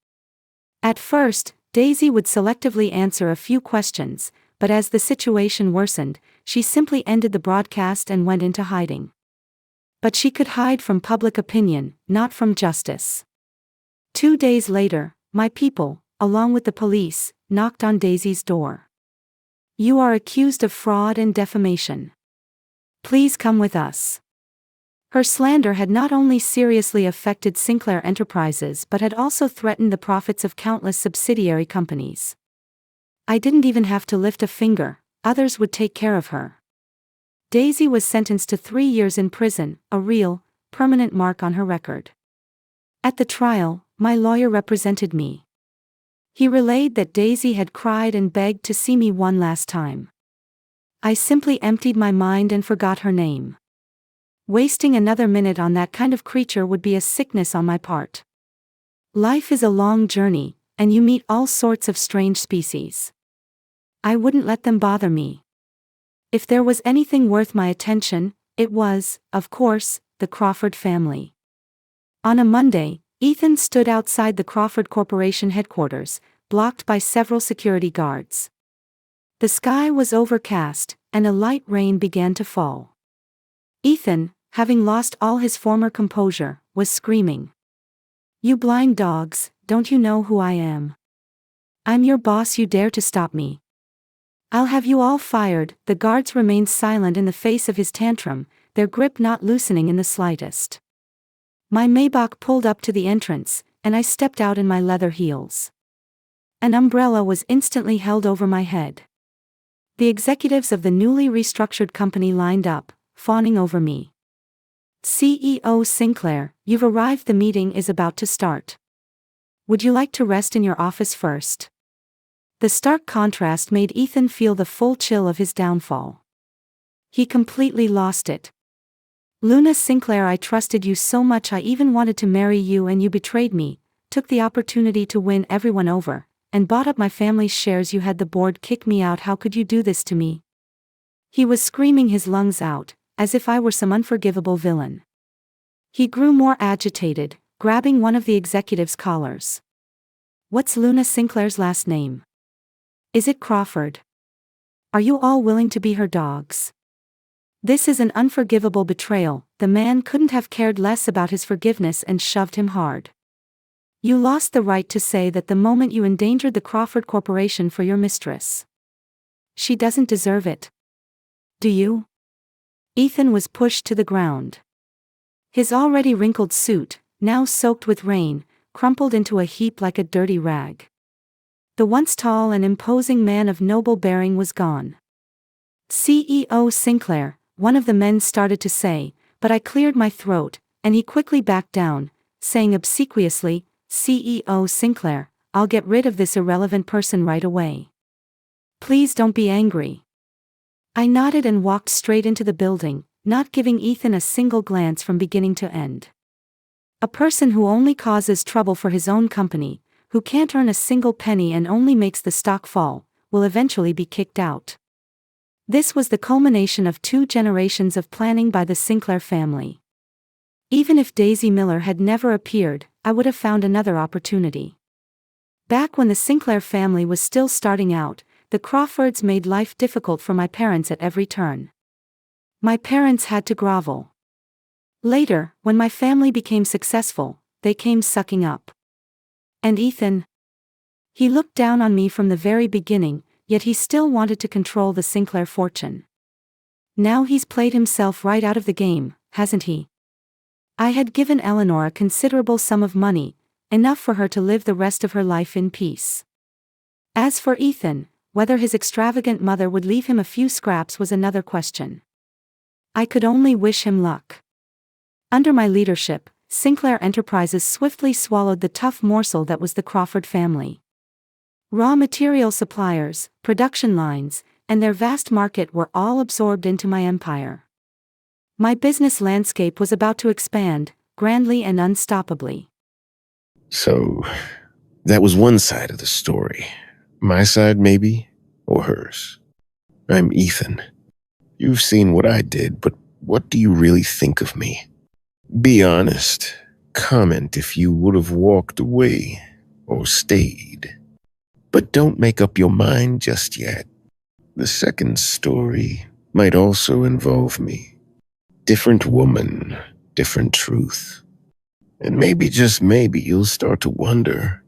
At first, Daisy would selectively answer a few questions, but as the situation worsened, she simply ended the broadcast and went into hiding. But she could hide from public opinion, not from justice. 2 days later, my people, along with the police, knocked on Daisy's door. "You are accused of fraud and defamation. Please come with us." Her slander had not only seriously affected Sinclair Enterprises but had also threatened the profits of countless subsidiary companies. I didn't even have to lift a finger, others would take care of her. Daisy was sentenced to 3 years in prison, a real, permanent mark on her record. At the trial, my lawyer represented me. He relayed that Daisy had cried and begged to see me one last time. I simply emptied my mind and forgot her name. Wasting another minute on that kind of creature would be a sickness on my part. Life is a long journey, and you meet all sorts of strange species. I wouldn't let them bother me. If there was anything worth my attention, it was, of course, the Crawford family. On a Monday, Ethan stood outside the Crawford Corporation headquarters, blocked by several security guards. The sky was overcast, and a light rain began to fall. Ethan, having lost all his former composure, was screaming. "You blind dogs, don't you know who I am? I'm your boss, you dare to stop me. I'll have you all fired." The guards remained silent in the face of his tantrum, their grip not loosening in the slightest. My Maybach pulled up to the entrance, and I stepped out in my leather heels. An umbrella was instantly held over my head. The executives of the newly restructured company lined up, fawning over me. "CEO Sinclair, you've arrived. The meeting is about to start. Would you like to rest in your office first?" The stark contrast made Ethan feel the full chill of his downfall. He completely lost it. "Luna Sinclair, I trusted you so much, I even wanted to marry you, and you betrayed me, took the opportunity to win everyone over, and bought up my family's shares. You had the board kick me out. How could you do this to me?" He was screaming his lungs out, as if I were some unforgivable villain. He grew more agitated, grabbing one of the executive's collars. "What's Luna Sinclair's last name? Is it Crawford? Are you all willing to be her dogs? This is an unforgivable betrayal." The man couldn't have cared less about his forgiveness and shoved him hard. "You lost the right to say that the moment you endangered the Crawford Corporation for your mistress. She doesn't deserve it. Do you?" Ethan was pushed to the ground. His already wrinkled suit, now soaked with rain, crumpled into a heap like a dirty rag. The once tall and imposing man of noble bearing was gone. "CEO Sinclair," one of the men started to say, but I cleared my throat, and he quickly backed down, saying obsequiously, "CEO Sinclair, I'll get rid of this irrelevant person right away. Please don't be angry." I nodded and walked straight into the building, not giving Ethan a single glance from beginning to end. A person who only causes trouble for his own company, who can't earn a single penny and only makes the stock fall, will eventually be kicked out. This was the culmination of 2 generations of planning by the Sinclair family. Even if Daisy Miller had never appeared, I would have found another opportunity. Back when the Sinclair family was still starting out, the Crawfords made life difficult for my parents at every turn. My parents had to grovel. Later, when my family became successful, they came sucking up. And Ethan? He looked down on me from the very beginning, yet he still wanted to control the Sinclair fortune. Now he's played himself right out of the game, hasn't he? I had given Eleanor a considerable sum of money, enough for her to live the rest of her life in peace. As for Ethan, whether his extravagant mother would leave him a few scraps was another question. I could only wish him luck. Under my leadership, Sinclair Enterprises swiftly swallowed the tough morsel that was the Crawford family. Raw material suppliers, production lines, and their vast market were all absorbed into my empire. My business landscape was about to expand, grandly and unstoppably. So, That was one side of the story. My side, maybe, or hers. I'm Ethan. You've seen what I did, but what do you really think of me? Be honest. Comment if you would have walked away or stayed. But don't make up your mind just yet. The second story might also involve me. Different woman, different truth. And maybe, just maybe, you'll start to wonder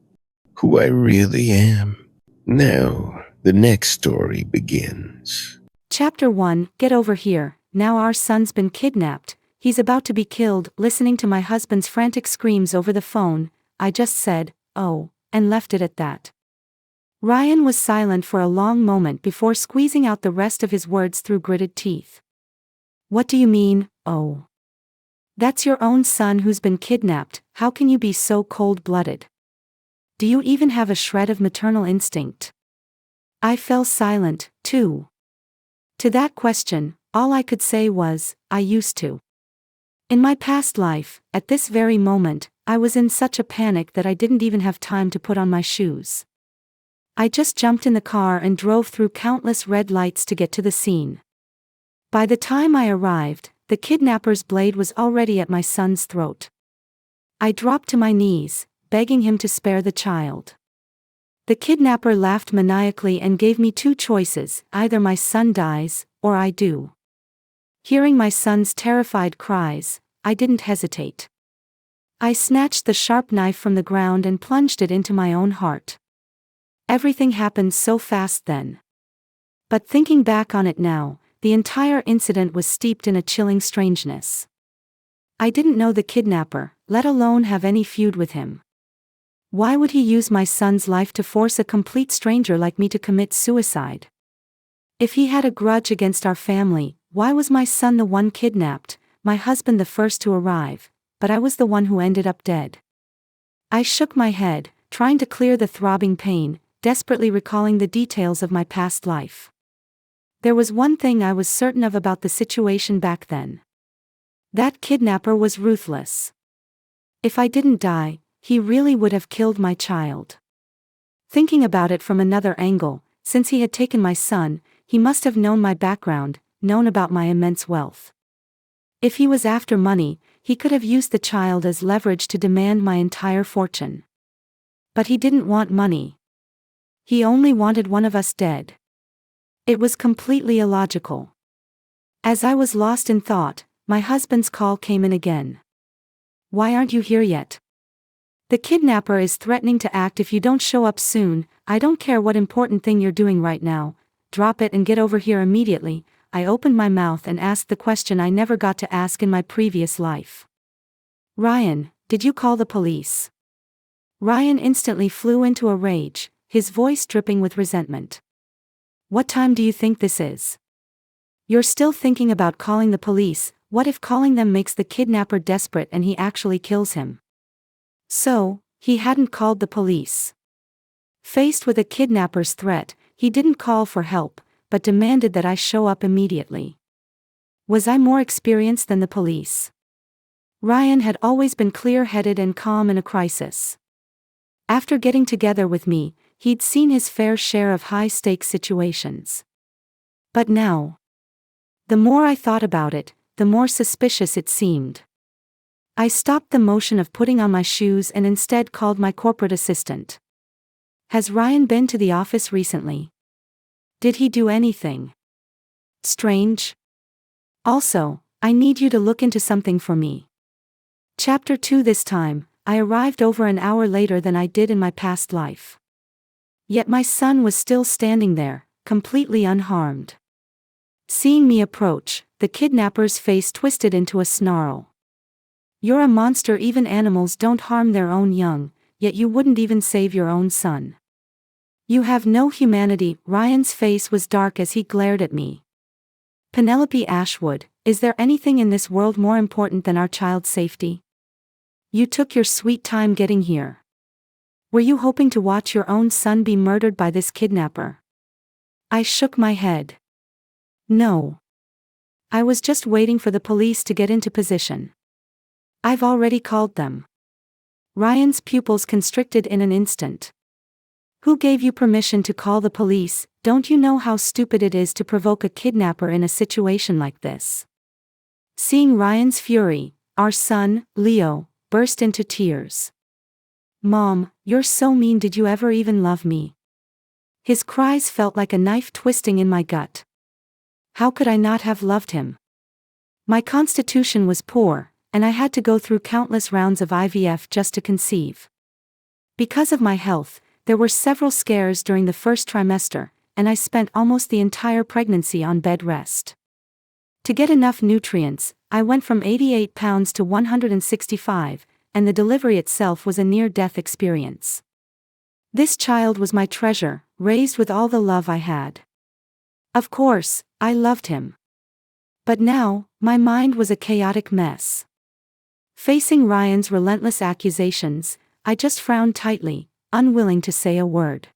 who I really am. Now, the next story begins. Chapter 1. Get over here. Now our son's been kidnapped. He's about to be killed. Listening to my husband's frantic screams over the phone, I just said, "Oh," and left it at that. Ryan was silent for a long moment before squeezing out the rest of his words through gritted teeth. "What do you mean, oh? That's your own son who's been kidnapped. How can you be so cold-blooded? Do you even have a shred of maternal instinct?" I fell silent, too. To that question, all I could say was, I used to. In my past life, at this very moment, I was in such a panic that I didn't even have time to put on my shoes. I just jumped in the car and drove through countless red lights to get to the scene. By the time I arrived, the kidnapper's blade was already at my son's throat. I dropped to my knees, begging him to spare the child. The kidnapper laughed maniacally and gave me two choices: either my son dies, or I do. Hearing my son's terrified cries, I didn't hesitate. I snatched the sharp knife from the ground and plunged it into my own heart. Everything happened so fast then. But thinking back on it now, the entire incident was steeped in a chilling strangeness. I didn't know the kidnapper, let alone have any feud with him. Why would he use my son's life to force a complete stranger like me to commit suicide? If he had a grudge against our family, why was my son the one kidnapped, my husband the first to arrive, but I was the one who ended up dead? I shook my head, trying to clear the throbbing pain, desperately recalling the details of my past life. There was one thing I was certain of about the situation back then. That kidnapper was ruthless. If I didn't die, he really would have killed my child. Thinking about it from another angle, since he had taken my son, he must have known my background, known about my immense wealth. If he was after money, he could have used the child as leverage to demand my entire fortune. But he didn't want money. He only wanted one of us dead. It was completely illogical. As I was lost in thought, my husband's call came in again. "Why aren't you here yet? The kidnapper is threatening to act if you don't show up soon. I don't care what important thing you're doing right now. Drop it and get over here immediately." I opened my mouth and asked the question I never got to ask in my previous life. "Ryan, did you call the police?" Ryan instantly flew into a rage, his voice dripping with resentment. "What time do you think this is? You're still thinking about calling the police? What if calling them makes the kidnapper desperate and he actually kills him?" So, he hadn't called the police. Faced with a kidnapper's threat, he didn't call for help, but demanded that I show up immediately. Was I more experienced than the police? Ryan had always been clear-headed and calm in a crisis. After getting together with me, he'd seen his fair share of high-stakes situations. But now, the more I thought about it, the more suspicious it seemed. I stopped the motion of putting on my shoes and instead called my corporate assistant. "Has Ryan been to the office recently? Did he do anything strange? Also, I need you to look into something for me." Chapter 2. This time, I arrived over an hour later than I did in my past life. Yet my son was still standing there, completely unharmed. Seeing me approach, the kidnapper's face twisted into a snarl. "You're a monster. Even animals don't harm their own young, yet you wouldn't even save your own son. You have no humanity." Ryan's face was dark as he glared at me. "Penelope Ashwood, is there anything in this world more important than our child's safety? You took your sweet time getting here. Were you hoping to watch your own son be murdered by this kidnapper?" I shook my head. "No. I was just waiting for the police to get into position. I've already called them." Ryan's pupils constricted in an instant. Who gave you permission to call the police? Don't you know how stupid it is to provoke a kidnapper in a situation like this? Seeing Ryan's fury, our son, Leo, burst into tears. Mom, you're so mean. Did you ever even love me? His cries felt like a knife twisting in my gut. How could I not have loved him? My constitution was poor, and I had to go through countless rounds of IVF just to conceive. Because of my health, there were several scares during the first trimester, and I spent almost the entire pregnancy on bed rest. To get enough nutrients, I went from 88 pounds to 165, and the delivery itself was a near-death experience. This child was my treasure, raised with all the love I had. Of course, I loved him. But now, my mind was a chaotic mess. Facing Ryan's relentless accusations, I just frowned tightly, unwilling to say a word.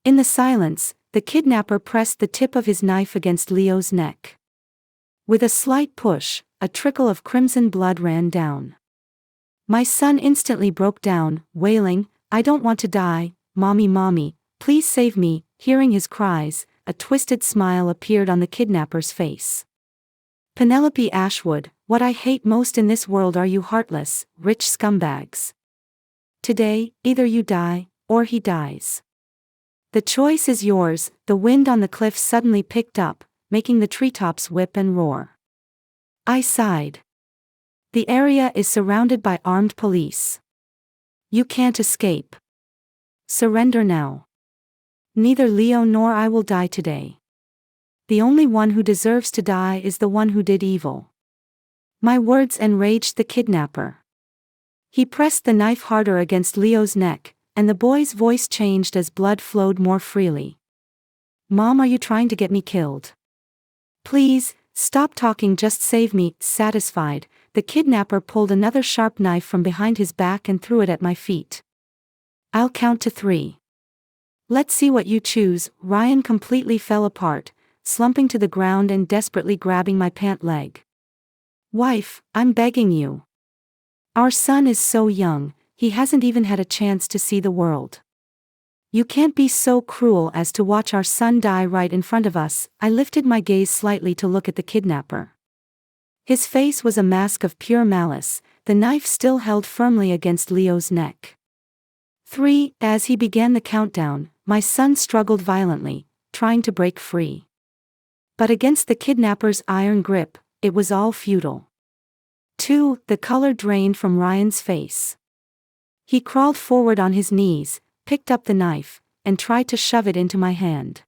In the silence, the kidnapper pressed the tip of his knife against Leo's neck. With a slight push, a trickle of crimson blood ran down. My son instantly broke down, wailing, "I don't want to die, mommy, please save me." Hearing his cries, a twisted smile appeared on the kidnapper's face. Penelope Ashwood, what I hate most in this world are you heartless, rich scumbags. Today, either you die, or he dies. The choice is yours. The wind on the cliff suddenly picked up, making the treetops whip and roar. I sighed. The area is surrounded by armed police. You can't escape. Surrender now. Neither Leo nor I will die today. The only one who deserves to die is the one who did evil. My words enraged the kidnapper. He pressed the knife harder against Leo's neck, and the boy's voice changed as blood flowed more freely. Mom, are you trying to get me killed? Please, stop talking, just save me. Satisfied, the kidnapper pulled another sharp knife from behind his back and threw it at my feet. I'll count to 3. Let's see what you choose. Ryan completely fell apart, slumping to the ground and desperately grabbing my pant leg. Wife, I'm begging you. Our son is so young, he hasn't even had a chance to see the world. You can't be so cruel as to watch our son die right in front of us. I lifted my gaze slightly to look at the kidnapper. His face was a mask of pure malice, the knife still held firmly against Leo's neck. 3. As he began the countdown, my son struggled violently, trying to break free. But against the kidnapper's iron grip, it was all futile. 2. The color drained from Ryan's face. He crawled forward on his knees, picked up the knife, and tried to shove it into my hand.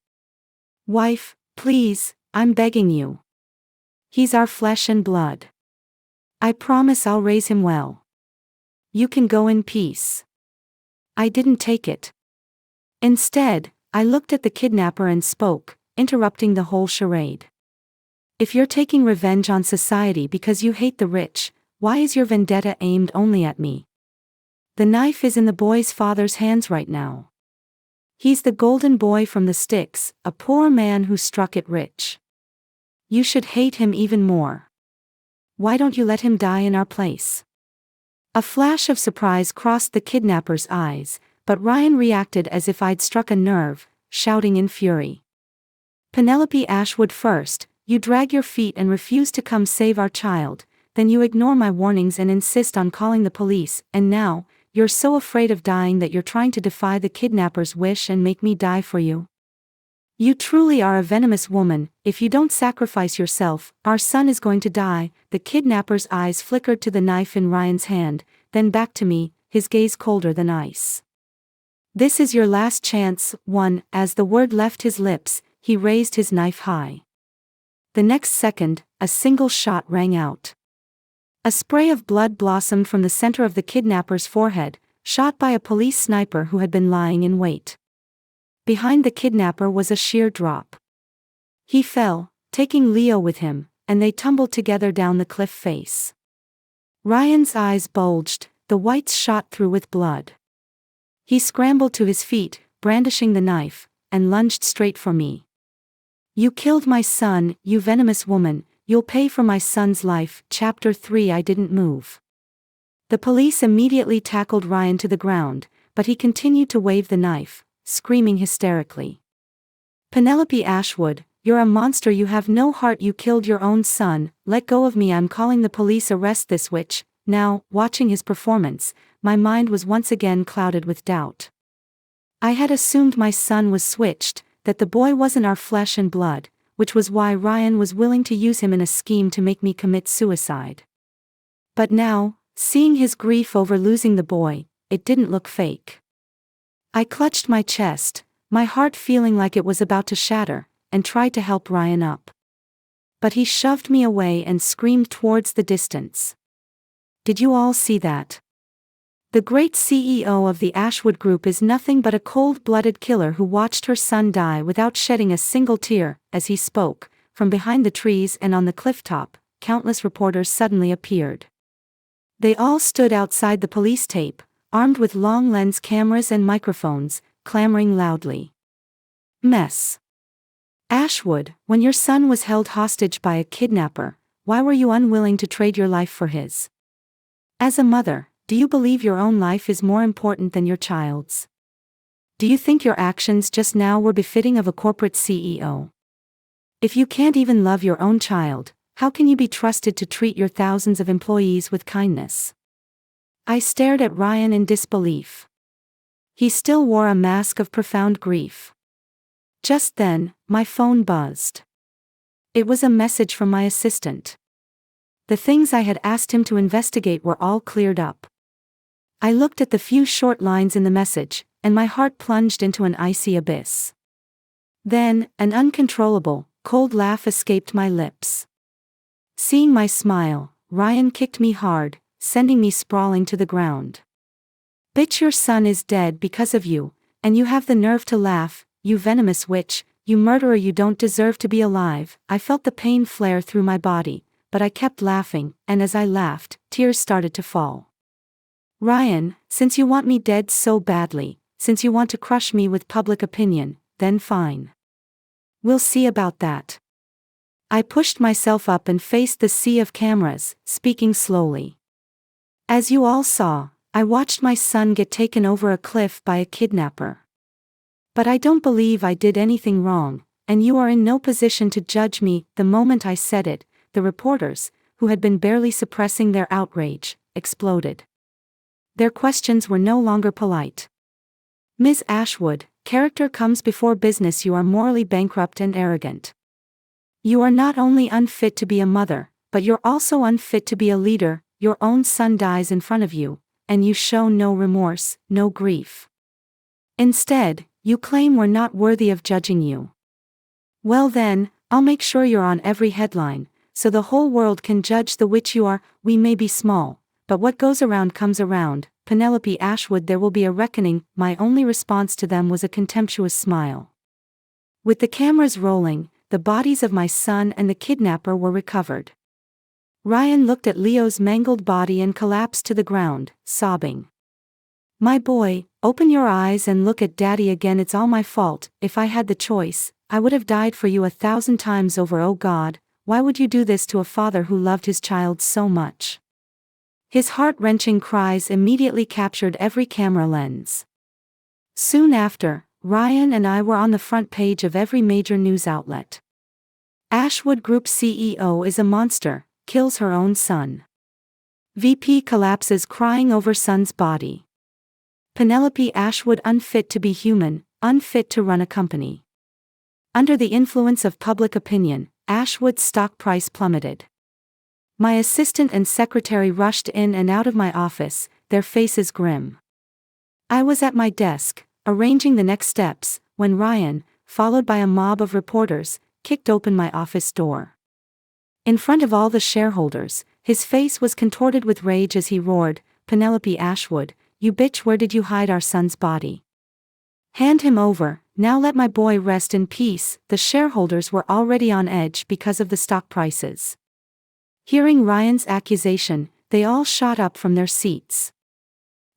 Wife, please, I'm begging you. He's our flesh and blood. I promise I'll raise him well. You can go in peace. I didn't take it. Instead, I looked at the kidnapper and spoke, interrupting the whole charade. If you're taking revenge on society because you hate the rich, why is your vendetta aimed only at me? The knife is in the boy's father's hands right now. He's the golden boy from the sticks, a poor man who struck it rich. You should hate him even more. Why don't you let him die in our place? A flash of surprise crossed the kidnapper's eyes, but Ryan reacted as if I'd struck a nerve, shouting in fury. Penelope Ashwood, first, you drag your feet and refuse to come save our child, then you ignore my warnings and insist on calling the police, and now, you're so afraid of dying that you're trying to defy the kidnapper's wish and make me die for you. You truly are a venomous woman. If you don't sacrifice yourself, our son is going to die. The kidnapper's eyes flickered to the knife in Ryan's hand, then back to me, his gaze colder than ice. This is your last chance. 1. As the word left his lips, he raised his knife high. The next second, a single shot rang out. A spray of blood blossomed from the center of the kidnapper's forehead, shot by a police sniper who had been lying in wait. Behind the kidnapper was a sheer drop. He fell, taking Leo with him, and they tumbled together down the cliff face. Ryan's eyes bulged, the whites shot through with blood. He scrambled to his feet, brandishing the knife, and lunged straight for me. You killed my son, you venomous woman, you'll pay for my son's life. Chapter 3. I didn't move. The police immediately tackled Ryan to the ground, but he continued to wave the knife, screaming hysterically. "Penelope Ashwood, you're a monster, you have no heart, you killed your own son, let go of me, I'm calling the police, arrest this witch." Now, watching his performance, my mind was once again clouded with doubt. I had assumed my son was switched, that the boy wasn't our flesh and blood, which was why Ryan was willing to use him in a scheme to make me commit suicide. But now, seeing his grief over losing the boy, it didn't look fake. I clutched my chest, my heart feeling like it was about to shatter, and tried to help Ryan up. But he shoved me away and screamed towards the distance. "Did you all see that? The great CEO of the Ashwood Group is nothing but a cold-blooded killer who watched her son die without shedding a single tear." As he spoke, from behind the trees and on the clifftop, countless reporters suddenly appeared. They all stood outside the police tape, armed with long lens cameras and microphones, clamoring loudly. "Mess. Ashwood, when your son was held hostage by a kidnapper, why were you unwilling to trade your life for his? As a mother, do you believe your own life is more important than your child's? Do you think your actions just now were befitting of a corporate CEO? If you can't even love your own child, how can you be trusted to treat your thousands of employees with kindness?" I stared at Ryan in disbelief. He still wore a mask of profound grief. Just then, my phone buzzed. It was a message from my assistant. The things I had asked him to investigate were all cleared up. I looked at the few short lines in the message, and my heart plunged into an icy abyss. Then, an uncontrollable, cold laugh escaped my lips. Seeing my smile, Ryan kicked me hard, sending me sprawling to the ground. "Bitch, your son is dead because of you, and you have the nerve to laugh, you venomous witch, you murderer, you don't deserve to be alive." I felt the pain flare through my body, but I kept laughing, and as I laughed, tears started to fall. "Ryan, since you want me dead so badly, since you want to crush me with public opinion, then fine. We'll see about that." I pushed myself up and faced the sea of cameras, speaking slowly. "As you all saw, I watched my son get taken over a cliff by a kidnapper. But I don't believe I did anything wrong, and you are in no position to judge me." The moment I said it, the reporters, who had been barely suppressing their outrage, exploded. Their questions were no longer polite. "Ms. Ashwood, character comes before business. You are morally bankrupt and arrogant. You are not only unfit to be a mother, but you're also unfit to be a leader. Your own son dies in front of you, and you show no remorse, no grief. Instead, you claim we're not worthy of judging you. Well then, I'll make sure you're on every headline, so the whole world can judge the witch you are. We may be small, but what goes around comes around. Penelope Ashwood, there will be a reckoning." My only response to them was a contemptuous smile. With the cameras rolling, the bodies of my son and the kidnapper were recovered. Ryan looked at Leo's mangled body and collapsed to the ground, sobbing. "My boy, open your eyes and look at Daddy again. It's all my fault. If I had the choice, I would have died for you 1,000 times over. Oh God, why would you do this to a father who loved his child so much?" His heart-wrenching cries immediately captured every camera lens. Soon after, Ryan and I were on the front page of every major news outlet. Ashwood Group CEO is a monster, kills her own son. VP collapses crying over son's body. Penelope Ashwood unfit to be human, unfit to run a company. Under the influence of public opinion, Ashwood's stock price plummeted. My assistant and secretary rushed in and out of my office, their faces grim. I was at my desk, arranging the next steps, when Ryan, followed by a mob of reporters, kicked open my office door. In front of all the shareholders, his face was contorted with rage as he roared, "Penelope Ashwood, you bitch, where did you hide our son's body? Hand him over, now let my boy rest in peace." The shareholders were already on edge because of the stock prices. Hearing Ryan's accusation, they all shot up from their seats.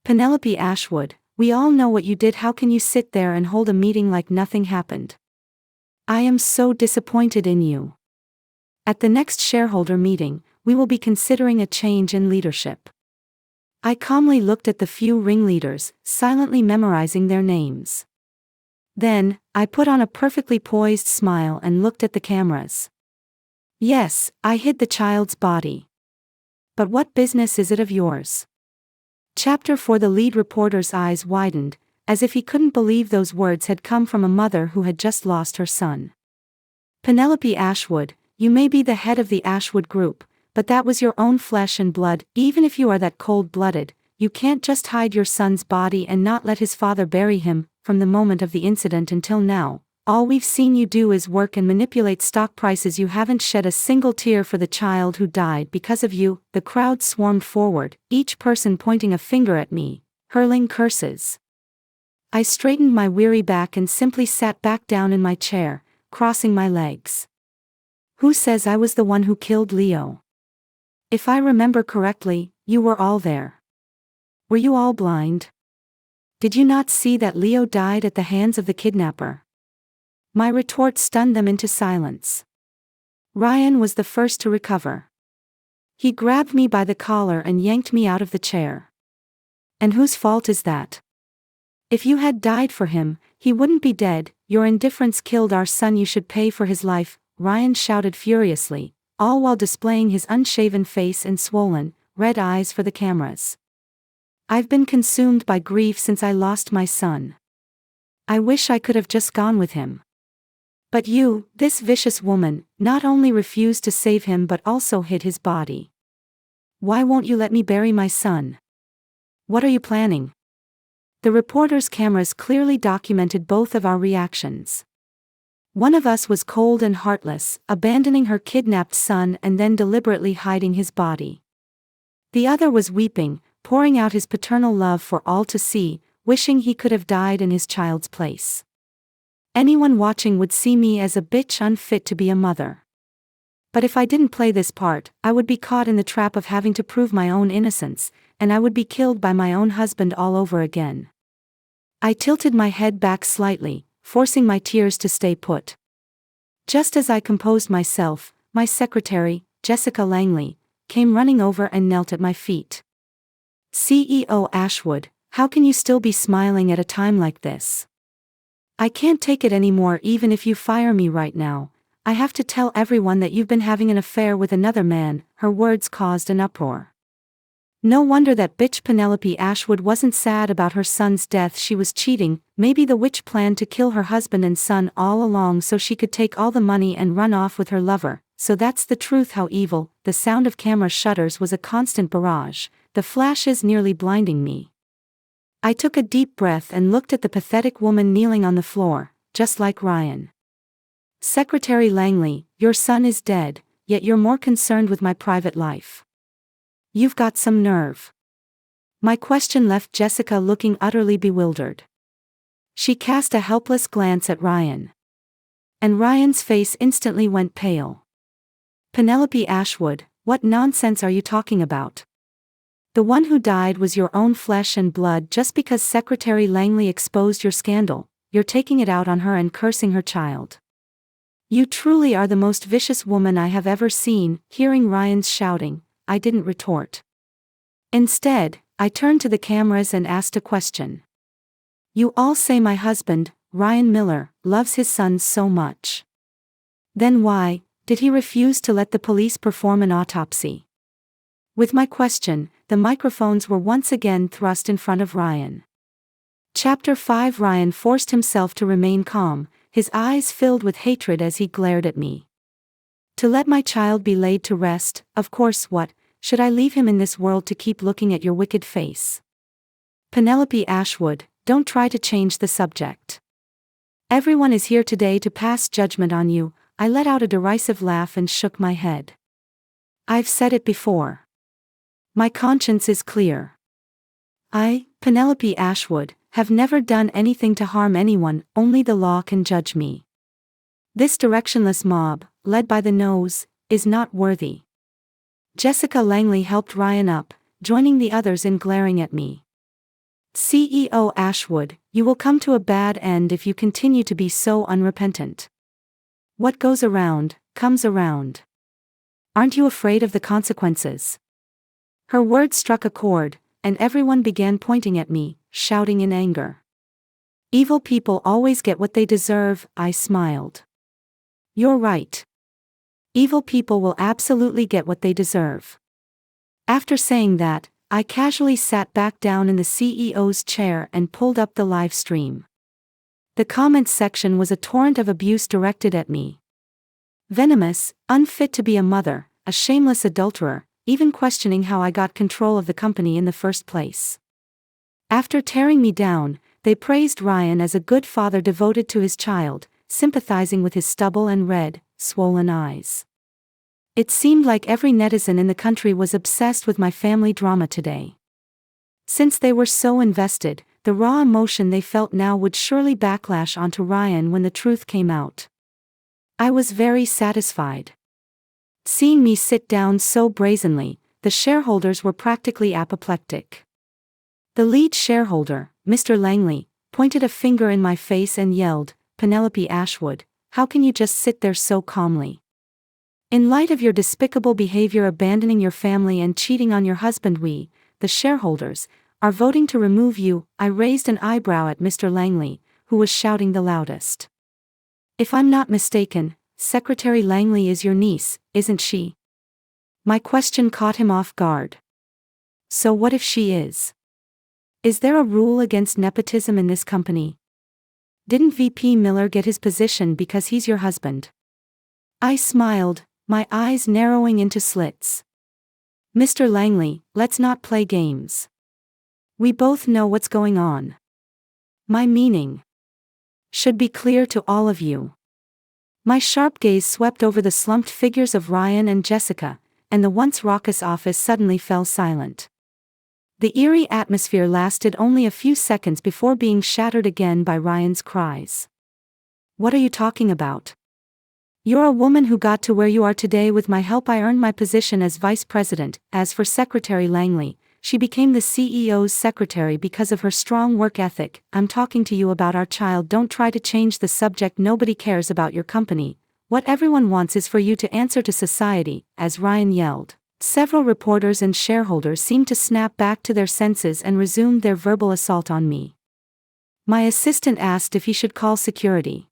"Penelope Ashwood, we all know what you did. How can you sit there and hold a meeting like nothing happened? I am so disappointed in you. At the next shareholder meeting, we will be considering a change in leadership. I calmly looked at the few ringleaders, silently memorizing their names. Then, I put on a perfectly poised smile and looked at the cameras. Yes, I hid the child's body. But what business is it of yours? Chapter 4. The lead reporter's eyes widened, as if he couldn't believe those words had come from a mother who had just lost her son. Penelope Ashwood, you may be the head of the Ashwood Group, but that was your own flesh and blood. Even if you are that cold-blooded, you can't just hide your son's body and not let his father bury him. From the moment of the incident until now, all we've seen you do is work and manipulate stock prices. You haven't shed a single tear for the child who died because of you. The crowd swarmed forward, each person pointing a finger at me, hurling curses. I straightened my weary back and simply sat back down in my chair, crossing my legs. Who says I was the one who killed Leo? If I remember correctly, you were all there. Were you all blind? Did you not see that Leo died at the hands of the kidnapper? My retort stunned them into silence. Ryan was the first to recover. He grabbed me by the collar and yanked me out of the chair. And whose fault is that? If you had died for him, he wouldn't be dead. Your indifference killed our son. You should pay for his life, Ryan shouted furiously, all while displaying his unshaven face and swollen, red eyes for the cameras. I've been consumed by grief since I lost my son. I wish I could have just gone with him. But you, this vicious woman, not only refused to save him but also hid his body. Why won't you let me bury my son? What are you planning? The reporter's cameras clearly documented both of our reactions. One of us was cold and heartless, abandoning her kidnapped son and then deliberately hiding his body. The other was weeping, pouring out his paternal love for all to see, wishing he could have died in his child's place. Anyone watching would see me as a bitch unfit to be a mother. But if I didn't play this part, I would be caught in the trap of having to prove my own innocence, and I would be killed by my own husband all over again. I tilted my head back slightly, forcing my tears to stay put. Just as I composed myself, my secretary, Jessica Langley, came running over and knelt at my feet. CEO Ashwood, how can you still be smiling at a time like this? I can't take it anymore. Even if you fire me right now, I have to tell everyone that you've been having an affair with another man. Her words caused an uproar. No wonder that bitch Penelope Ashwood wasn't sad about her son's death. She was cheating. Maybe the witch planned to kill her husband and son all along so she could take all the money and run off with her lover. So that's the truth. How evil. The sound of camera shutters was a constant barrage, the flashes nearly blinding me. I took a deep breath and looked at the pathetic woman kneeling on the floor, just like Ryan. Secretary Langley, your son is dead, yet you're more concerned with my private life. You've got some nerve. My question left Jessica looking utterly bewildered. She cast a helpless glance at Ryan. And Ryan's face instantly went pale. Penelope Ashwood, what nonsense are you talking about? The one who died was your own flesh and blood. Just because Secretary Langley exposed your scandal, you're taking it out on her and cursing her child. You truly are the most vicious woman I have ever seen. Hearing Ryan's shouting, I didn't retort. Instead, I turned to the cameras and asked a question. You all say my husband, Ryan Miller, loves his sons so much. Then why did he refuse to let the police perform an autopsy? With my question, the microphones were once again thrust in front of Ryan. Chapter 5. Ryan forced himself to remain calm, his eyes filled with hatred as he glared at me. To let my child be laid to rest, of course. What, should I leave him in this world to keep looking at your wicked face? Penelope Ashwood, don't try to change the subject. Everyone is here today to pass judgment on you. I let out a derisive laugh and shook my head. I've said it before. My conscience is clear. I, Penelope Ashwood, have never done anything to harm anyone. Only the law can judge me. This directionless mob, led by the nose, is not worthy. Jessica Langley helped Ryan up, joining the others in glaring at me. CEO Ashwood, you will come to a bad end if you continue to be so unrepentant. What goes around, comes around. Aren't you afraid of the consequences? Her words struck a chord, and everyone began pointing at me, shouting in anger. Evil people always get what they deserve, I smiled. You're right. Evil people will absolutely get what they deserve. After saying that, I casually sat back down in the CEO's chair and pulled up the live stream. The comments section was a torrent of abuse directed at me. Venomous, unfit to be a mother, a shameless adulterer, even questioning how I got control of the company in the first place. After tearing me down, they praised Ryan as a good father devoted to his child, sympathizing with his stubble and red, swollen eyes. It seemed like every netizen in the country was obsessed with my family drama today. Since they were so invested, the raw emotion they felt now would surely backlash onto Ryan when the truth came out. I was very satisfied. Seeing me sit down so brazenly, the shareholders were practically apoplectic. The lead shareholder, Mr. Langley, pointed a finger in my face and yelled, "Penelope Ashwood, how can you just sit there so calmly? In light of your despicable behavior abandoning your family and cheating on your husband, we, the shareholders, are voting to remove you." I raised an eyebrow at Mr. Langley, who was shouting the loudest. "If I'm not mistaken, Secretary Langley is your niece, isn't she?" My question caught him off guard. "So what if she is? Is there a rule against nepotism in this company? Didn't VP Miller get his position because he's your husband?" I smiled, my eyes narrowing into slits. "Mr. Langley, let's not play games. We both know what's going on. My meaning should be clear to all of you." My sharp gaze swept over the slumped figures of Ryan and Jessica, and the once raucous office suddenly fell silent. The eerie atmosphere lasted only a few seconds before being shattered again by Ryan's cries. "What are you talking about? You're a woman who got to where you are today with my help. I earned my position as vice president. As for Secretary Langley, she became the CEO's secretary because of her strong work ethic. I'm talking to you about our child. Don't try to change the subject. Nobody cares about your company. What everyone wants is for you to answer to society," as Ryan yelled. Several reporters and shareholders seemed to snap back to their senses and resumed their verbal assault on me. My assistant asked if he should call security.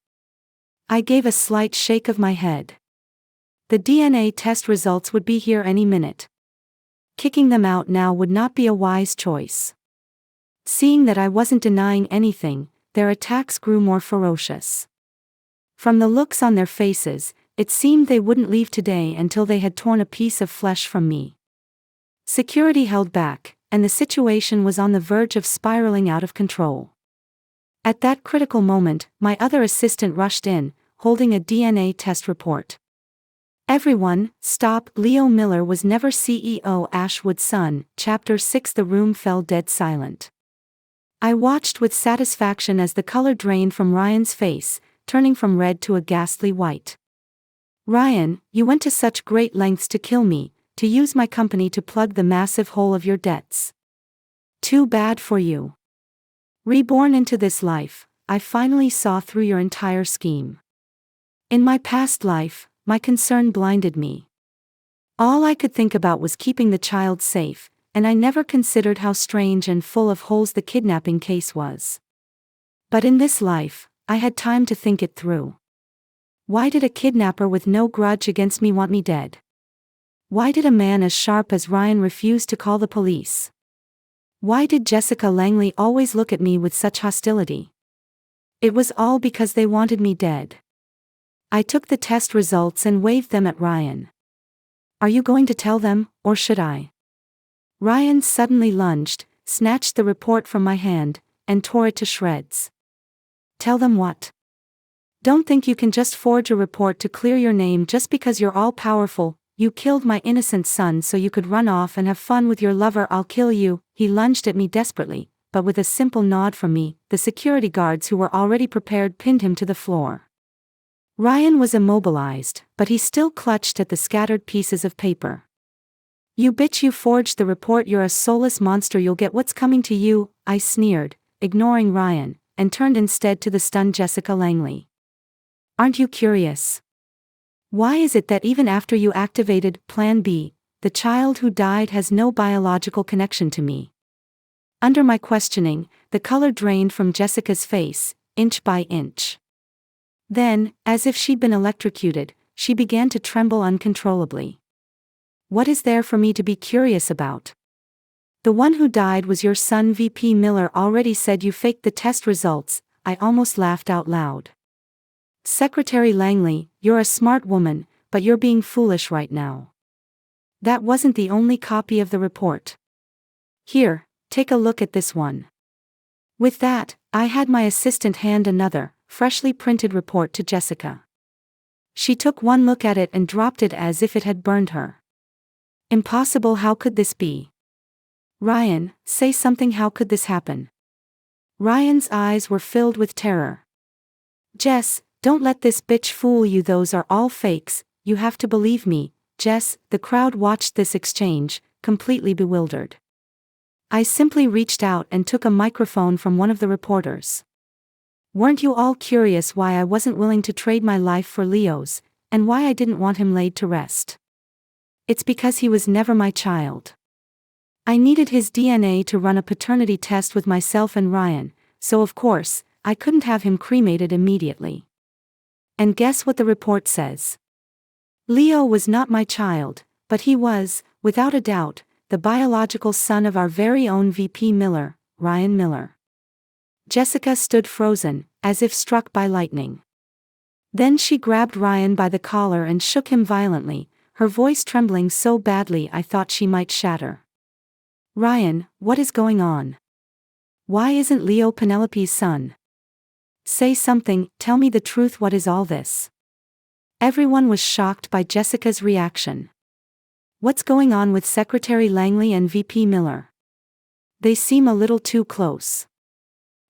I gave a slight shake of my head. The DNA test results would be here any minute. Kicking them out now would not be a wise choice. Seeing that I wasn't denying anything, their attacks grew more ferocious. From the looks on their faces, it seemed they wouldn't leave today until they had torn a piece of flesh from me. Security held back, and the situation was on the verge of spiraling out of control. At that critical moment, my other assistant rushed in, holding a DNA test report. "Everyone, stop. Leo Miller was never CEO Ashwood's son." Chapter 6. The room fell dead silent. I watched with satisfaction as the color drained from Ryan's face, turning from red to a ghastly white. "Ryan, you went to such great lengths to kill me, to use my company to plug the massive hole of your debts. Too bad for you. Reborn into this life, I finally saw through your entire scheme. In my past life, my concern blinded me. All I could think about was keeping the child safe, and I never considered how strange and full of holes the kidnapping case was. But in this life, I had time to think it through. Why did a kidnapper with no grudge against me want me dead? Why did a man as sharp as Ryan refuse to call the police? Why did Jessica Langley always look at me with such hostility? It was all because they wanted me dead. I took the test results and waved them at Ryan. "Are you going to tell them, or should I?" Ryan suddenly lunged, snatched the report from my hand, and tore it to shreds. "Tell them what? Don't think you can just forge a report to clear your name just because you're all-powerful. You killed my innocent son so you could run off and have fun with your lover. I'll kill you." He lunged at me desperately, but with a simple nod from me, the security guards who were already prepared pinned him to the floor. Ryan was immobilized, but he still clutched at the scattered pieces of paper. "You bitch, you forged the report. You're a soulless monster. You'll get what's coming to you," I sneered, ignoring Ryan, and turned instead to the stunned Jessica Langley. "Aren't you curious? Why is it that even after you activated Plan B, the child who died has no biological connection to me? Under my questioning, the color drained from Jessica's face, inch by inch. Then, as if she'd been electrocuted, she began to tremble uncontrollably. What is there for me to be curious about? The one who died was your son. VP Miller already said you faked the test results. I almost laughed out loud. Secretary Langley, you're a smart woman, but you're being foolish right now. That wasn't the only copy of the report. Here, take a look at this one. With that, I had my assistant hand another, freshly printed report to Jessica. She took one look at it and dropped it as if it had burned her. Impossible, how could this be? Ryan, say something, how could this happen? Ryan's eyes were filled with terror. Jess, don't let this bitch fool you, those are all fakes, you have to believe me, Jess. The crowd watched this exchange, completely bewildered. I simply reached out and took a microphone from one of the reporters. Weren't you all curious why I wasn't willing to trade my life for Leo's, and why I didn't want him laid to rest? It's because he was never my child. I needed his DNA to run a paternity test with myself and Ryan, so of course, I couldn't have him cremated immediately. And guess what the report says? Leo was not my child, but he was, without a doubt, the biological son of our very own VP Miller, Ryan Miller. Jessica stood frozen, as if struck by lightning. Then she grabbed Ryan by the collar and shook him violently, her voice trembling so badly I thought she might shatter. Ryan, what is going on? Why isn't Leo Penelope's son? Say something, tell me the truth, what is all this? Everyone was shocked by Jessica's reaction. What's going on with Secretary Langley and VP Miller? They seem a little too close.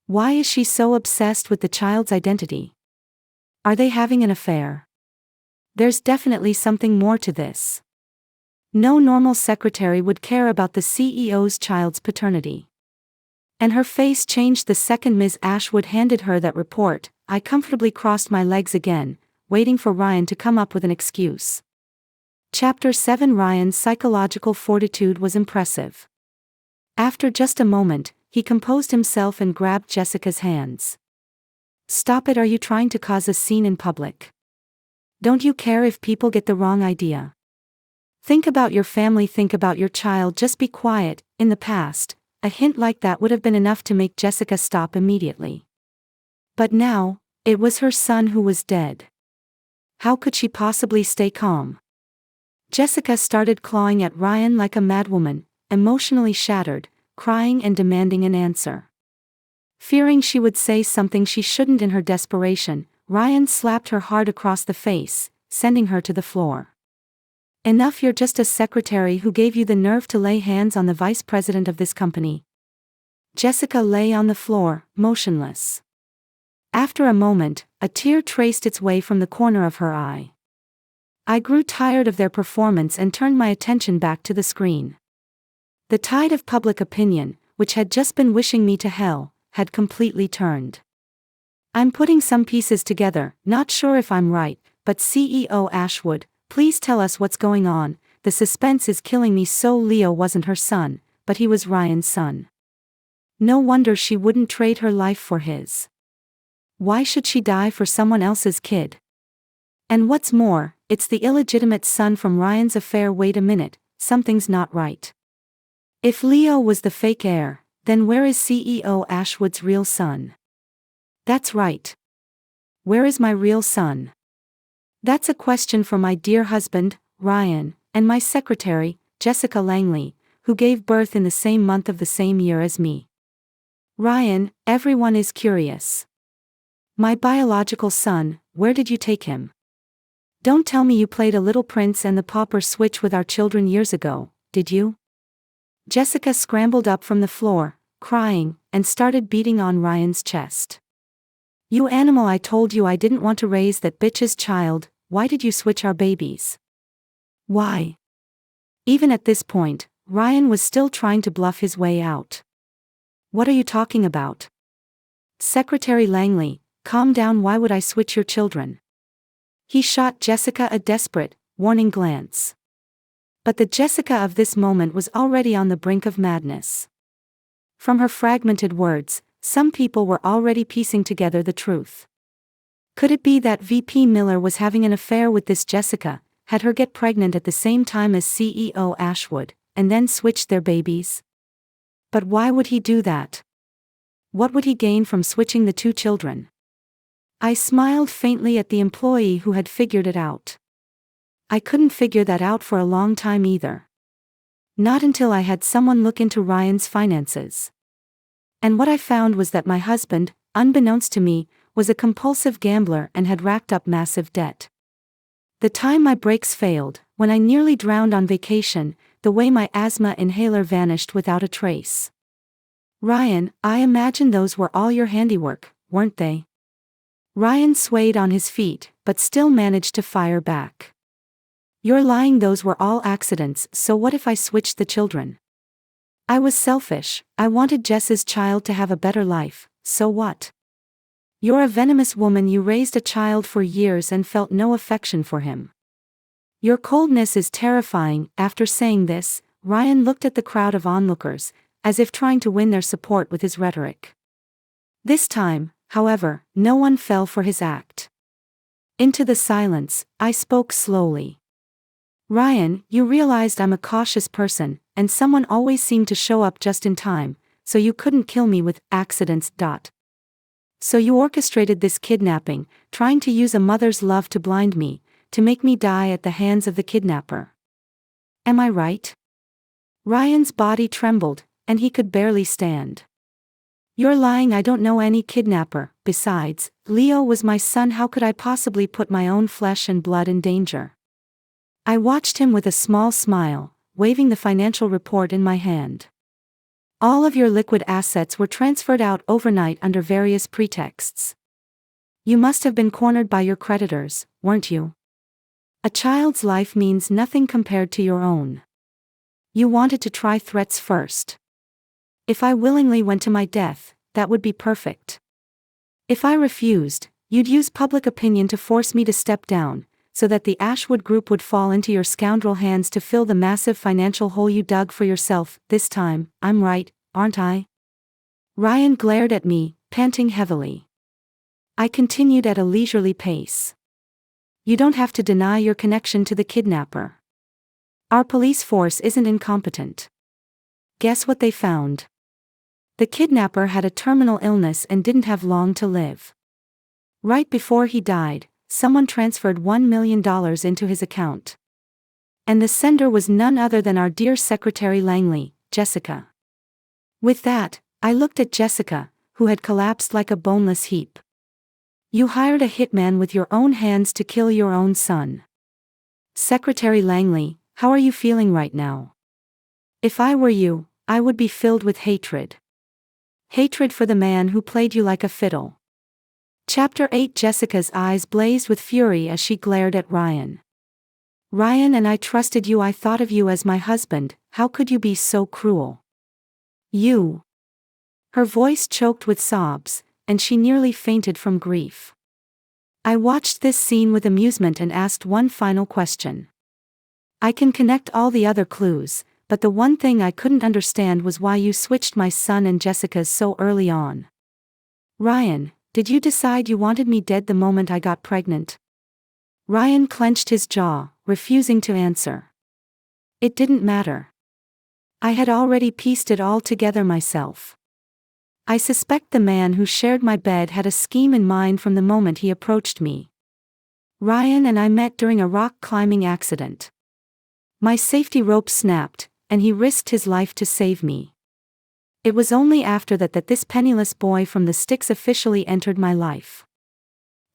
Why is she so obsessed with the child's identity? Are they having an affair? There's definitely something more to this. No normal secretary would care about the CEO's child's paternity. And her face changed the second Ms. Ashwood handed her that report. I comfortably crossed my legs again, waiting for Ryan to come up with an excuse. Chapter 7. Ryan's psychological fortitude was impressive. After just a moment, he composed himself and grabbed Jessica's hands. Stop it, are you trying to cause a scene in public? Don't you care if people get the wrong idea? Think about your family, think about your child, just be quiet. In the past, a hint like that would have been enough to make Jessica stop immediately. But now, it was her son who was dead. How could she possibly stay calm? Jessica started clawing at Ryan like a madwoman, emotionally shattered, crying and demanding an answer. Fearing she would say something she shouldn't in her desperation, Ryan slapped her hard across the face, sending her to the floor. Enough, you're just a secretary. Who gave you the nerve to lay hands on the vice president of this company? Jessica lay on the floor, motionless. After a moment, a tear traced its way from the corner of her eye. I grew tired of their performance and turned my attention back to the screen. The tide of public opinion, which had just been wishing me to hell, had completely turned. I'm putting some pieces together, not sure if I'm right, but CEO Ashwood, please tell us what's going on. The suspense is killing me. So Leo wasn't her son, but he was Ryan's son. No wonder she wouldn't trade her life for his. Why should she die for someone else's kid? And what's more, it's the illegitimate son from Ryan's affair. Wait a minute, something's not right. If Leo was the fake heir, then where is CEO Ashwood's real son? That's right. Where is my real son? That's a question for my dear husband, Ryan, and my secretary, Jessica Langley, who gave birth in the same month of the same year as me. Ryan, everyone is curious. My biological son, where did you take him? Don't tell me you played a little prince and the pauper switch with our children years ago, did you? Jessica scrambled up from the floor, crying, and started beating on Ryan's chest. You animal, I told you I didn't want to raise that bitch's child. Why did you switch our babies? Why? Even at this point, Ryan was still trying to bluff his way out. What are you talking about? Secretary Langley, calm down. Why would I switch your children? He shot Jessica a desperate, warning glance. But the Jessica of this moment was already on the brink of madness. From her fragmented words, some people were already piecing together the truth. Could it be that VP Miller was having an affair with this Jessica, had her get pregnant at the same time as CEO Ashwood, and then switched their babies? But why would he do that? What would he gain from switching the two children? I smiled faintly at the employee who had figured it out. I couldn't figure that out for a long time either. Not until I had someone look into Ryan's finances. And what I found was that my husband, unbeknownst to me, was a compulsive gambler and had racked up massive debt. The time my brakes failed, when I nearly drowned on vacation, the way my asthma inhaler vanished without a trace. Ryan, I imagine those were all your handiwork, weren't they? Ryan swayed on his feet, but still managed to fire back. You're lying, those were all accidents, so what if I switched the children? I was selfish, I wanted Jess's child to have a better life, so what? You're a venomous woman, you raised a child for years and felt no affection for him. Your coldness is terrifying. After saying this, Ryan looked at the crowd of onlookers, as if trying to win their support with his rhetoric. This time, however, no one fell for his act. Into the silence, I spoke slowly. Ryan, you realized I'm a cautious person, and someone always seemed to show up just in time, so you couldn't kill me with accidents. So you orchestrated this kidnapping, trying to use a mother's love to blind me, to make me die at the hands of the kidnapper. Am I right? Ryan's body trembled, and he could barely stand. You're lying, I don't know any kidnapper. Besides, Leo was my son, how could I possibly put my own flesh and blood in danger? I watched him with a small smile, waving the financial report in my hand. All of your liquid assets were transferred out overnight under various pretexts. You must have been cornered by your creditors, weren't you? A child's life means nothing compared to your own. You wanted to try threats first. If I willingly went to my death, that would be perfect. If I refused, you'd use public opinion to force me to step down, so that the Ashwood Group would fall into your scoundrel hands to fill the massive financial hole you dug for yourself. This time, I'm right, aren't I? Ryan glared at me, panting heavily. I continued at a leisurely pace. You don't have to deny your connection to the kidnapper. Our police force isn't incompetent. Guess what they found? The kidnapper had a terminal illness and didn't have long to live. Right before he died, someone transferred $1 million into his account. And the sender was none other than our dear Secretary Langley, Jessica. With that, I looked at Jessica, who had collapsed like a boneless heap. You hired a hitman with your own hands to kill your own son. Secretary Langley, how are you feeling right now? If I were you, I would be filled with hatred. Hatred for the man who played you like a fiddle. Chapter 8. Jessica's eyes blazed with fury as she glared at Ryan. Ryan, and I trusted you, I thought of you as my husband, how could you be so cruel? You. Her voice choked with sobs, and she nearly fainted from grief. I watched this scene with amusement and asked one final question. I can connect all the other clues, but the one thing I couldn't understand was why you switched my son and Jessica's so early on. Ryan, did you decide you wanted me dead the moment I got pregnant? Ryan clenched his jaw, refusing to answer. It didn't matter. I had already pieced it all together myself. I suspect the man who shared my bed had a scheme in mind from the moment he approached me. Ryan and I met during a rock climbing accident. My safety rope snapped, and he risked his life to save me. It was only after that this penniless boy from the sticks officially entered my life.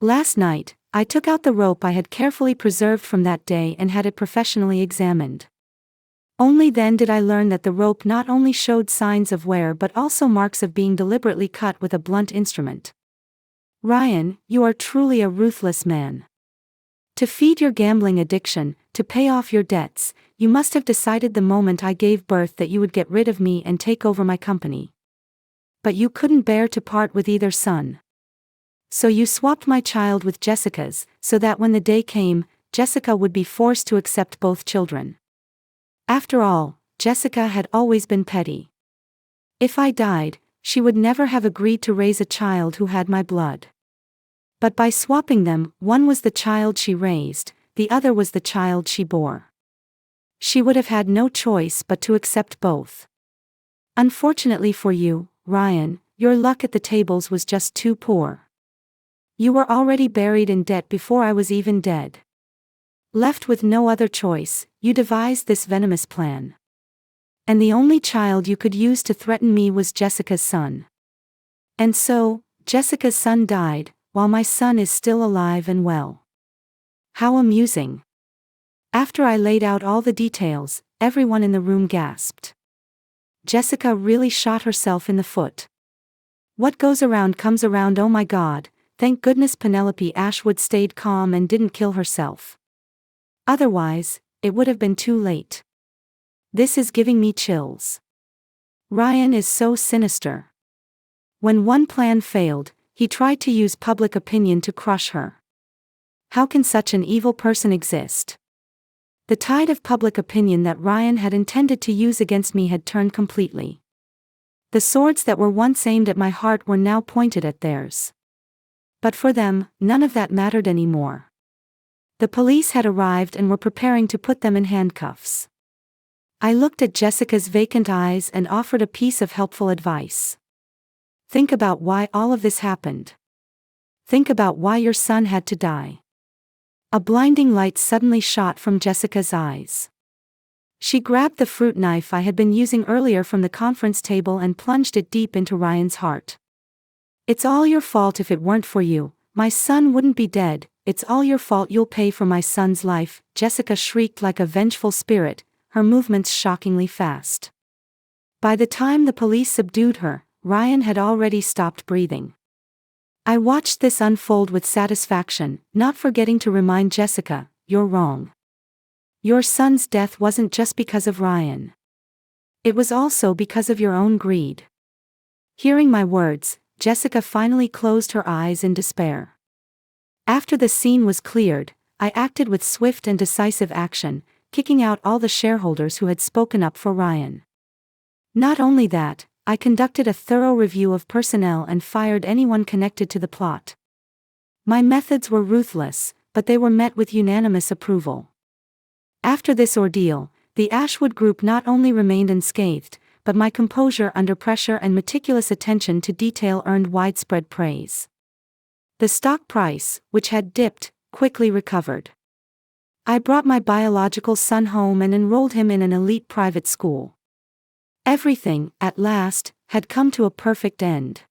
Last night, I took out the rope I had carefully preserved from that day and had it professionally examined. Only then did I learn that the rope not only showed signs of wear but also marks of being deliberately cut with a blunt instrument. Ryan, you are truly a ruthless man. To feed your gambling addiction, to pay off your debts, you must have decided the moment I gave birth that you would get rid of me and take over my company. But you couldn't bear to part with either son. So you swapped my child with Jessica's, so that when the day came, Jessica would be forced to accept both children. After all, Jessica had always been petty. If I died, she would never have agreed to raise a child who had my blood. But by swapping them, one was the child she raised, the other was the child she bore. She would have had no choice but to accept both. Unfortunately for you, Ryan, your luck at the tables was just too poor. You were already buried in debt before I was even dead. Left with no other choice, you devised this venomous plan. And the only child you could use to threaten me was Jessica's son. And so, Jessica's son died, while my son is still alive and well. How amusing. After I laid out all the details, everyone in the room gasped. Jessica really shot herself in the foot. What goes around comes around. Oh my God, thank goodness Penelope Ashwood stayed calm and didn't kill herself. Otherwise, it would have been too late. This is giving me chills. Ryan is so sinister. When one plan failed, he tried to use public opinion to crush her. How can such an evil person exist? The tide of public opinion that Ryan had intended to use against me had turned completely. The swords that were once aimed at my heart were now pointed at theirs. But for them, none of that mattered anymore. The police had arrived and were preparing to put them in handcuffs. I looked at Jessica's vacant eyes and offered a piece of helpful advice. Think about why all of this happened. Think about why your son had to die. A blinding light suddenly shot from Jessica's eyes. She grabbed the fruit knife I had been using earlier from the conference table and plunged it deep into Ryan's heart. It's all your fault. If it weren't for you, my son wouldn't be dead. It's all your fault. You'll pay for my son's life, Jessica shrieked like a vengeful spirit, her movements shockingly fast. By the time the police subdued her, Ryan had already stopped breathing. I watched this unfold with satisfaction, not forgetting to remind Jessica, you're wrong. Your son's death wasn't just because of Ryan. It was also because of your own greed. Hearing my words, Jessica finally closed her eyes in despair. After the scene was cleared, I acted with swift and decisive action, kicking out all the shareholders who had spoken up for Ryan. Not only that, I conducted a thorough review of personnel and fired anyone connected to the plot. My methods were ruthless, but they were met with unanimous approval. After this ordeal, the Ashwood Group not only remained unscathed, but my composure under pressure and meticulous attention to detail earned widespread praise. The stock price, which had dipped, quickly recovered. I brought my biological son home and enrolled him in an elite private school. Everything, at last, had come to a perfect end.